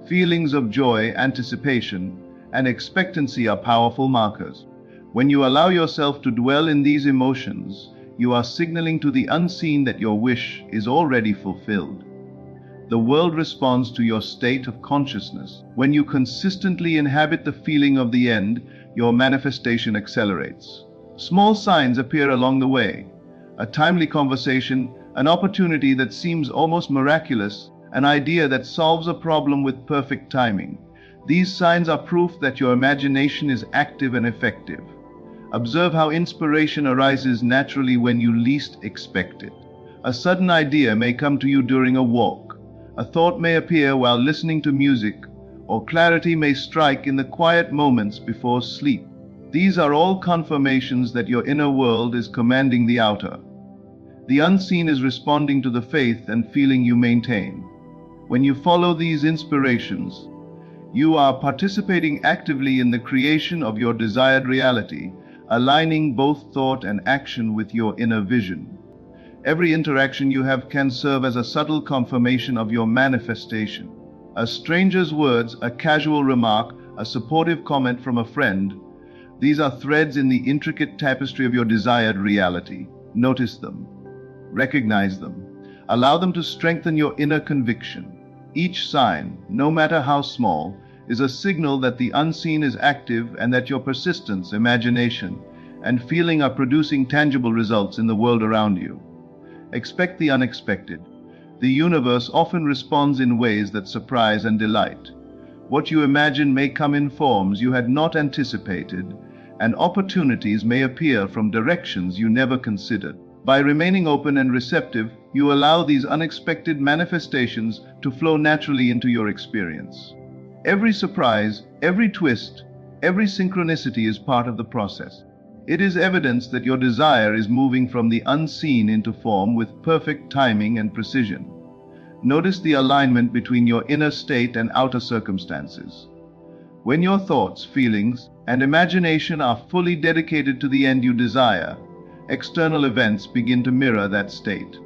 Feelings of joy, anticipation, and expectancy are powerful markers. When you allow yourself to dwell in these emotions, you are signaling to the unseen that your wish is already fulfilled. The world responds to your state of consciousness. When you consistently inhabit the feeling of the end, your manifestation accelerates. Small signs appear along the way. A timely conversation, an opportunity that seems almost miraculous, an idea that solves a problem with perfect timing. These signs are proof that your imagination is active and effective. Observe how inspiration arises naturally when you least expect it. A sudden idea may come to you during a walk. A thought may appear while listening to music, or clarity may strike in the quiet moments before sleep. These are all confirmations that your inner world is commanding the outer. The unseen is responding to the faith and feeling you maintain. When you follow these inspirations, you are participating actively in the creation of your desired reality, aligning both thought and action with your inner vision. Every interaction you have can serve as a subtle confirmation of your manifestation. A stranger's words, a casual remark, a supportive comment from a friend, these are threads in the intricate tapestry of your desired reality. Notice them. Recognize them. Allow them to strengthen your inner conviction. Each sign, no matter how small, is a signal that the unseen is active and that your persistence, imagination, and feeling are producing tangible results in the world around you. Expect the unexpected. The universe often responds in ways that surprise and delight. What you imagine may come in forms you had not anticipated, and opportunities may appear from directions you never considered. By remaining open and receptive, you allow these unexpected manifestations to flow naturally into your experience. Every surprise, every twist, every synchronicity is part of the process. It is evidence that your desire is moving from the unseen into form with perfect timing and precision. Notice the alignment between your inner state and outer circumstances. When your thoughts, feelings, and imagination are fully dedicated to the end you desire, external events begin to mirror that state.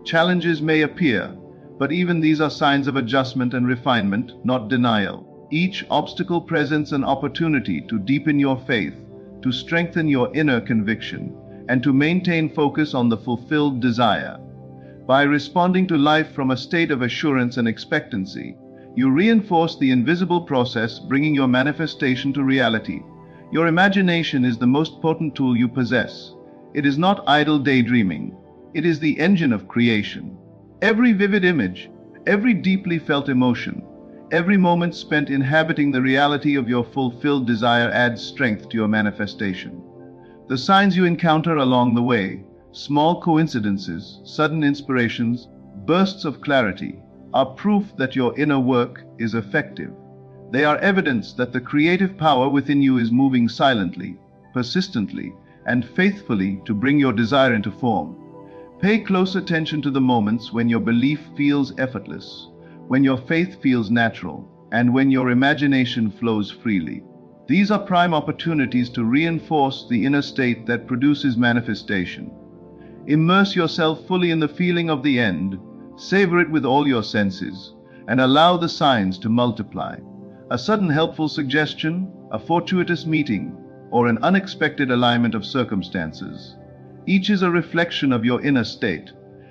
Challenges may appear, but even these are signs of adjustment and refinement, not denial. Each obstacle presents an opportunity to deepen your faith, to strengthen your inner conviction, and to maintain focus on the fulfilled desire. By responding to life from a state of assurance and expectancy, you reinforce the invisible process bringing your manifestation to reality. Your imagination is the most potent tool you possess. It is not idle daydreaming. It is the engine of creation. Every vivid image, every deeply felt emotion, every moment spent inhabiting the reality of your fulfilled desire adds strength to your manifestation. The signs you encounter along the way, small coincidences, sudden inspirations, bursts of clarity, are proof that your inner work is effective. They are evidence that the creative power within you is moving silently, persistently, and faithfully to bring your desire into form. Pay close attention to the moments when your belief feels effortless, when your faith feels natural, and when your imagination flows freely. These are prime opportunities to reinforce the inner state that produces manifestation. Immerse yourself fully in the feeling of the end, savor it with all your senses, and allow the signs to multiply. A sudden helpful suggestion, a fortuitous meeting, or an unexpected alignment of circumstances. Each is a reflection of your inner state,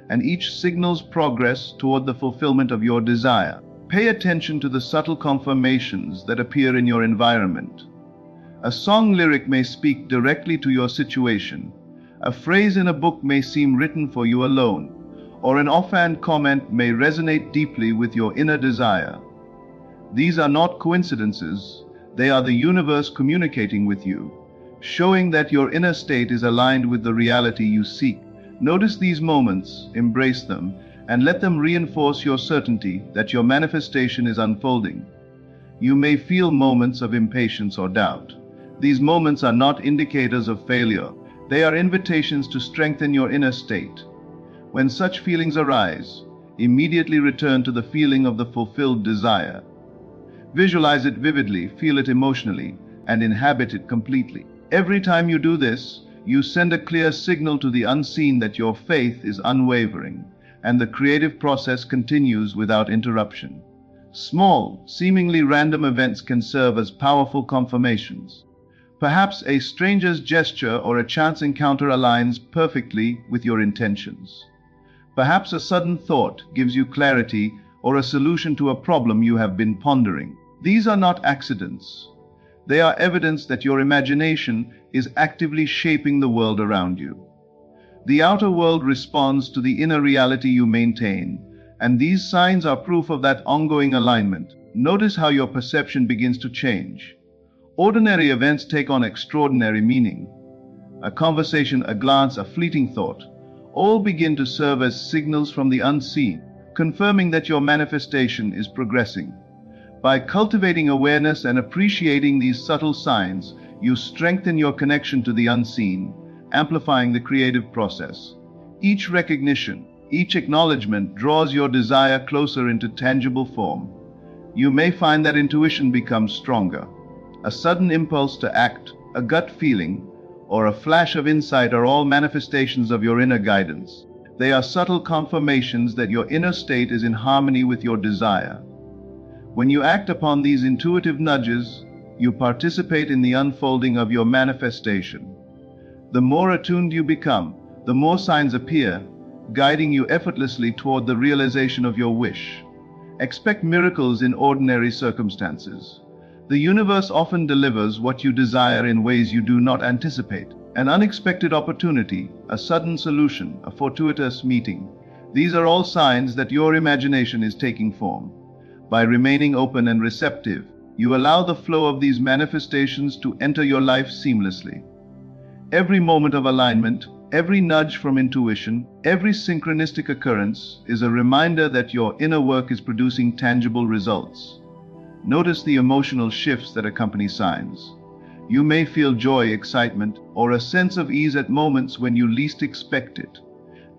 and each signals progress toward the fulfillment of your desire. Pay attention to the subtle confirmations that appear in your environment. A song lyric may speak directly to your situation. A phrase in a book may seem written for you alone, or an offhand comment may resonate deeply with your inner desire. These are not coincidences, they are the universe communicating with you, showing that your inner state is aligned with the reality you seek. Notice these moments, embrace them, and let them reinforce your certainty that your manifestation is unfolding. You may feel moments of impatience or doubt. These moments are not indicators of failure. They are invitations to strengthen your inner state. When such feelings arise, immediately return to the feeling of the fulfilled desire. Visualize it vividly, feel it emotionally, and inhabit it completely. Every time you do this, you send a clear signal to the unseen that your faith is unwavering, and the creative process continues without interruption. Small, seemingly random events can serve as powerful confirmations. Perhaps a stranger's gesture or a chance encounter aligns perfectly with your intentions. Perhaps a sudden thought gives you clarity or a solution to a problem you have been pondering. These are not accidents. They are evidence that your imagination is actively shaping the world around you. The outer world responds to the inner reality you maintain, and these signs are proof of that ongoing alignment. Notice how your perception begins to change. Ordinary events take on extraordinary meaning. A conversation, a glance, a fleeting thought, all begin to serve as signals from the unseen, confirming that your manifestation is progressing. By cultivating awareness and appreciating these subtle signs, you strengthen your connection to the unseen, amplifying the creative process. Each recognition, each acknowledgement draws your desire closer into tangible form. You may find that intuition becomes stronger. A sudden impulse to act, a gut feeling, or a flash of insight are all manifestations of your inner guidance. They are subtle confirmations that your inner state is in harmony with your desire. When you act upon these intuitive nudges, you participate in the unfolding of your manifestation. The more attuned you become, the more signs appear, guiding you effortlessly toward the realization of your wish. Expect miracles in ordinary circumstances. The universe often delivers what you desire in ways you do not anticipate. An unexpected opportunity, a sudden solution, a fortuitous meeting. These are all signs that your imagination is taking form. By remaining open and receptive, you allow the flow of these manifestations to enter your life seamlessly. Every moment of alignment, every nudge from intuition, every synchronistic occurrence is a reminder that your inner work is producing tangible results. Notice the emotional shifts that accompany signs. You may feel joy, excitement, or a sense of ease at moments when you least expect it.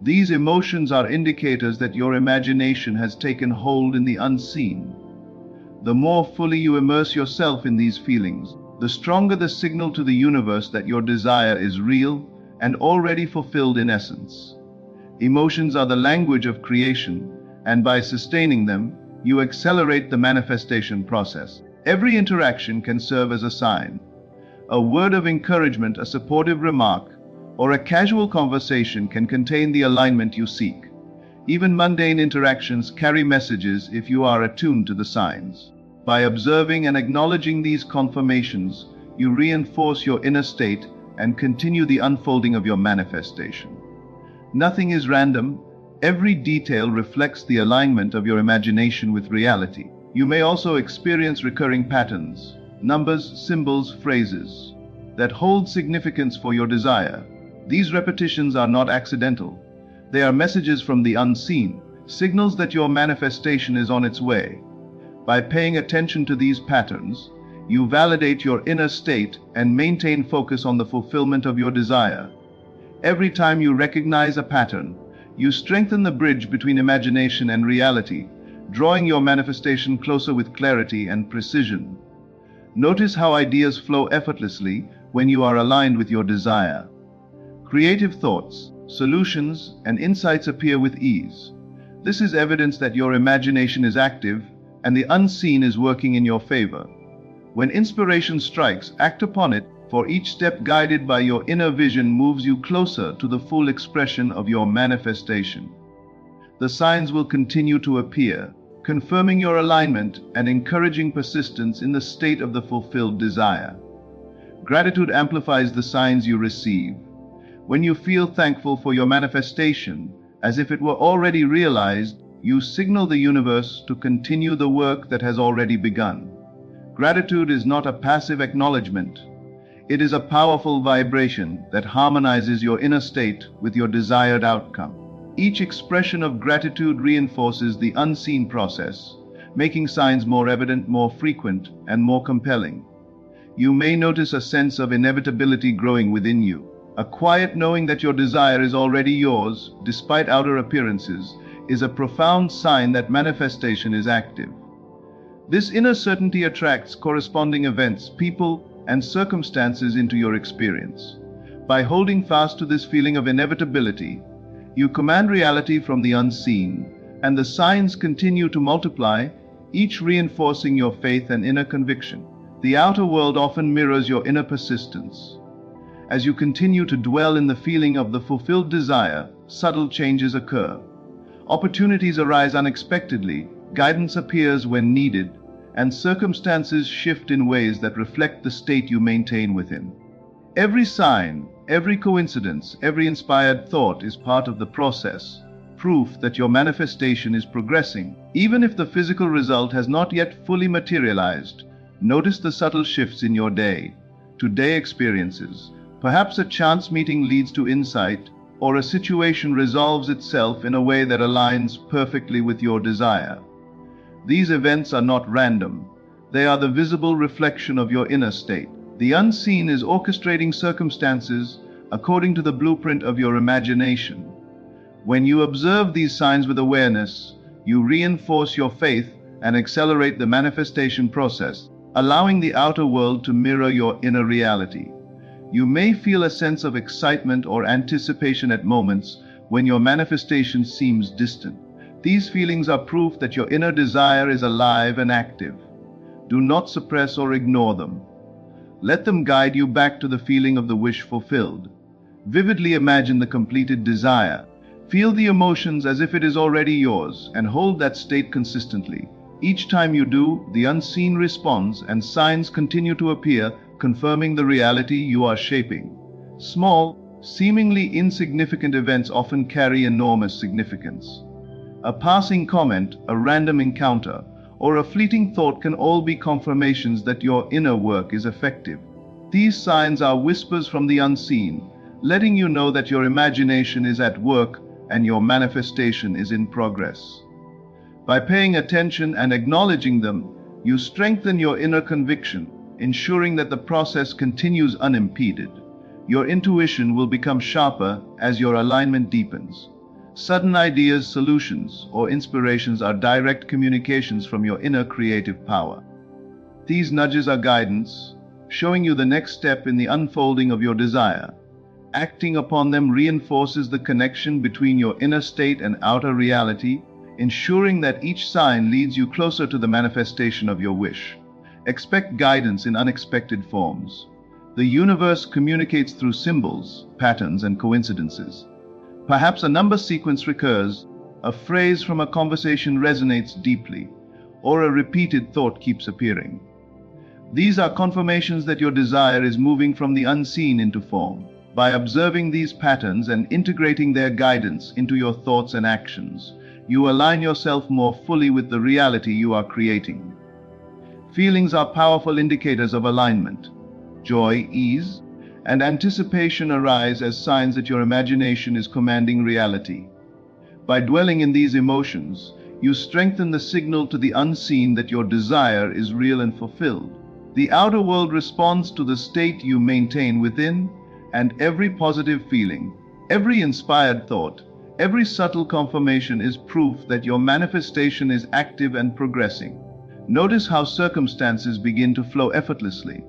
These emotions are indicators that your imagination has taken hold in the unseen. The more fully you immerse yourself in these feelings, the stronger the signal to the universe that your desire is real and already fulfilled in essence. Emotions are the language of creation, and by sustaining them, you accelerate the manifestation process. Every interaction can serve as a sign. A word of encouragement, a supportive remark, or a casual conversation can contain the alignment you seek. Even mundane interactions carry messages if you are attuned to the signs. By observing and acknowledging these confirmations, you reinforce your inner state and continue the unfolding of your manifestation. Nothing is random. Every detail reflects the alignment of your imagination with reality. You may also experience recurring patterns, numbers, symbols, phrases that hold significance for your desire. These repetitions are not accidental. They are messages from the unseen, signals that your manifestation is on its way. By paying attention to these patterns, you validate your inner state and maintain focus on the fulfillment of your desire. Every time you recognize a pattern, you strengthen the bridge between imagination and reality, drawing your manifestation closer with clarity and precision. Notice how ideas flow effortlessly when you are aligned with your desire. Creative thoughts, solutions, and insights appear with ease. This is evidence that your imagination is active and the unseen is working in your favor. When inspiration strikes, act upon it, for each step guided by your inner vision moves you closer to the full expression of your manifestation. The signs will continue to appear, confirming your alignment and encouraging persistence in the state of the fulfilled desire. Gratitude amplifies the signs you receive. When you feel thankful for your manifestation, as if it were already realized, you signal the universe to continue the work that has already begun. Gratitude is not a passive acknowledgement. It is a powerful vibration that harmonizes your inner state with your desired outcome. Each expression of gratitude reinforces the unseen process, making signs more evident, more frequent, and more compelling. You may notice a sense of inevitability growing within you. A quiet knowing that your desire is already yours, despite outer appearances, is a profound sign that manifestation is active. This inner certainty attracts corresponding events, people, and circumstances into your experience. By holding fast to this feeling of inevitability, you command reality from the unseen, and the signs continue to multiply, each reinforcing your faith and inner conviction. The outer world often mirrors your inner persistence. As you continue to dwell in the feeling of the fulfilled desire, subtle changes occur. Opportunities arise unexpectedly, guidance appears when needed, and circumstances shift in ways that reflect the state you maintain within. Every sign, every coincidence, every inspired thought is part of the process, proof that your manifestation is progressing. Even if the physical result has not yet fully materialized, notice the subtle shifts in your day-to-day experiences. Perhaps a chance meeting leads to insight, or a situation resolves itself in a way that aligns perfectly with your desire. These events are not random. They are the visible reflection of your inner state. The unseen is orchestrating circumstances according to the blueprint of your imagination. When you observe these signs with awareness, you reinforce your faith and accelerate the manifestation process, allowing the outer world to mirror your inner reality. You may feel a sense of excitement or anticipation at moments when your manifestation seems distant. These feelings are proof that your inner desire is alive and active. Do not suppress or ignore them. Let them guide you back to the feeling of the wish fulfilled. Vividly imagine the completed desire. Feel the emotions as if it is already yours, and hold that state consistently. Each time you do, the unseen responds and signs continue to appear, confirming the reality you are shaping. Small, seemingly insignificant events often carry enormous significance. A passing comment, a random encounter, or a fleeting thought can all be confirmations that your inner work is effective. These signs are whispers from the unseen, letting you know that your imagination is at work and your manifestation is in progress. By paying attention and acknowledging them, you strengthen your inner conviction, ensuring that the process continues unimpeded. Your intuition will become sharper as your alignment deepens. Sudden ideas, solutions, or inspirations are direct communications from your inner creative power. These nudges are guidance, showing you the next step in the unfolding of your desire. Acting upon them reinforces the connection between your inner state and outer reality, ensuring that each sign leads you closer to the manifestation of your wish. Expect guidance in unexpected forms. The universe communicates through symbols, patterns, and coincidences. Perhaps a number sequence recurs, a phrase from a conversation resonates deeply, or a repeated thought keeps appearing. These are confirmations that your desire is moving from the unseen into form. By observing these patterns and integrating their guidance into your thoughts and actions, you align yourself more fully with the reality you are creating. Feelings are powerful indicators of alignment. Joy, ease, and anticipation arise as signs that your imagination is commanding reality. By dwelling in these emotions, you strengthen the signal to the unseen that your desire is real and fulfilled. The outer world responds to the state you maintain within, and every positive feeling, every inspired thought, every subtle confirmation is proof that your manifestation is active and progressing. Notice how circumstances begin to flow effortlessly.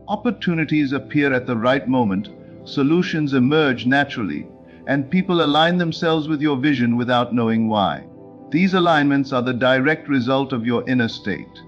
Opportunities appear at the right moment, solutions emerge naturally, and people align themselves with your vision without knowing why. These alignments are the direct result of your inner state.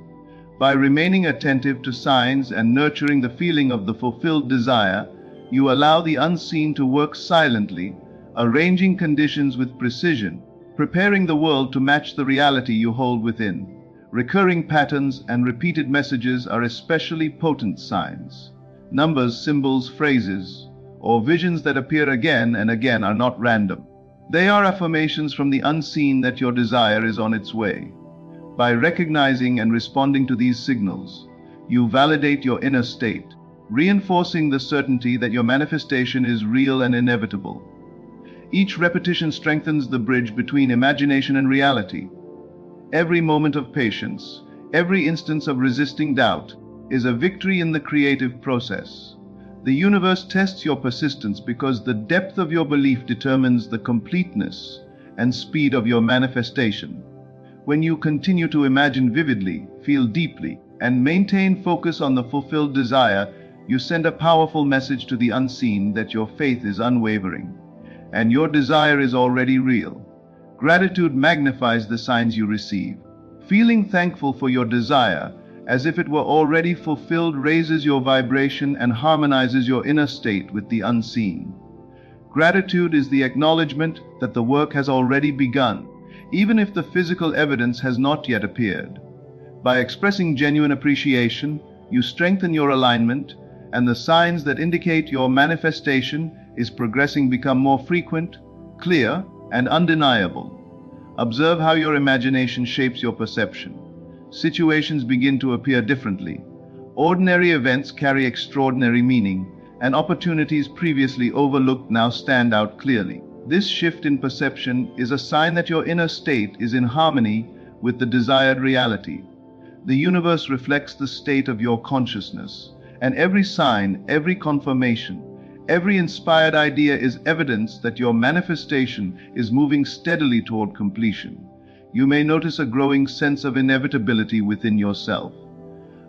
By remaining attentive to signs and nurturing the feeling of the fulfilled desire, you allow the unseen to work silently, arranging conditions with precision, preparing the world to match the reality you hold within. Recurring patterns and repeated messages are especially potent signs. Numbers, symbols, phrases, or visions that appear again and again are not random. They are affirmations from the unseen that your desire is on its way. By recognizing and responding to these signals, you validate your inner state, reinforcing the certainty that your manifestation is real and inevitable. Each repetition strengthens the bridge between imagination and reality. Every moment of patience, every instance of resisting doubt, is a victory in the creative process. The universe tests your persistence because the depth of your belief determines the completeness and speed of your manifestation. When you continue to imagine vividly, feel deeply, and maintain focus on the fulfilled desire, you send a powerful message to the unseen that your faith is unwavering, and your desire is already real. Gratitude magnifies the signs you receive. Feeling thankful for your desire, as if it were already fulfilled, raises your vibration and harmonizes your inner state with the unseen. Gratitude is the acknowledgement that the work has already begun, even if the physical evidence has not yet appeared. By expressing genuine appreciation, you strengthen your alignment, and the signs that indicate your manifestation is progressing become more frequent, clear, and undeniable. Observe how your imagination shapes your perception. Situations begin to appear differently. Ordinary events carry extraordinary meaning, and opportunities previously overlooked now stand out clearly. This shift in perception is a sign that your inner state is in harmony with the desired reality. The universe reflects the state of your consciousness, and every sign, every confirmation, every inspired idea is evidence that your manifestation is moving steadily toward completion. You may notice a growing sense of inevitability within yourself,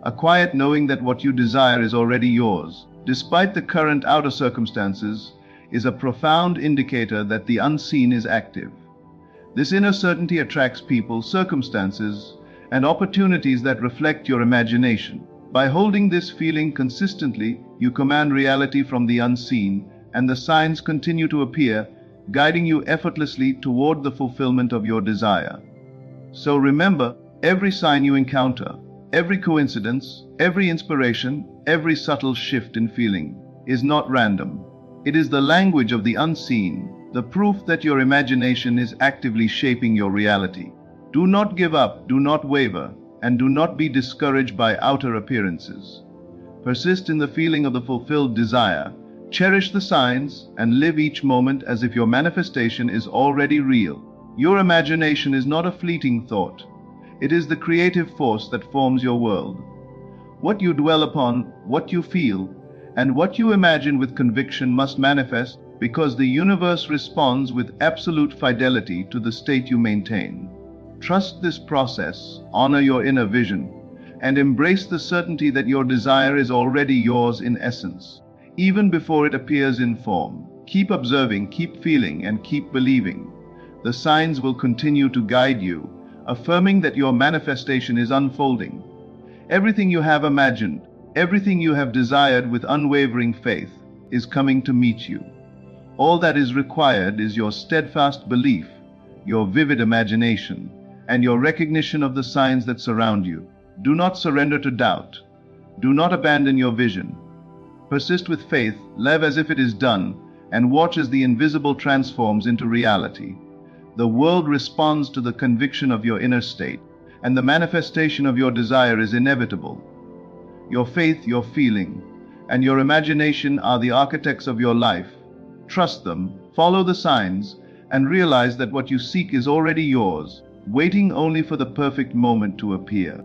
a quiet knowing that what you desire is already yours, despite the current outer circumstances, is a profound indicator that the unseen is active. This inner certainty attracts people, circumstances, and opportunities that reflect your imagination. By holding this feeling consistently, you command reality from the unseen, and the signs continue to appear, guiding you effortlessly toward the fulfillment of your desire. So remember, every sign you encounter, every coincidence, every inspiration, every subtle shift in feeling is not random. It is the language of the unseen, the proof that your imagination is actively shaping your reality. Do not give up, do not waver, and do not be discouraged by outer appearances. Persist in the feeling of the fulfilled desire, cherish the signs, and live each moment as if your manifestation is already real. Your imagination is not a fleeting thought. It is the creative force that forms your world. What you dwell upon, what you feel, and what you imagine with conviction must manifest, because the universe responds with absolute fidelity to the state you maintain. Trust this process, honor your inner vision, and embrace the certainty that your desire is already yours in essence. even before it appears in form. Keep observing, keep feeling, and keep believing. The signs will continue to guide you, affirming that your manifestation is unfolding. Everything you have imagined, everything you have desired with unwavering faith, is coming to meet you. All that is required is your steadfast belief, your vivid imagination, and your recognition of the signs that surround you. Do not surrender to doubt. Do not abandon your vision. Persist with faith, live as if it is done, and watch as the invisible transforms into reality. The world responds to the conviction of your inner state, and the manifestation of your desire is inevitable. Your faith, your feeling, and your imagination are the architects of your life. Trust them, follow the signs, and realize that what you seek is already yours, waiting only for the perfect moment to appear.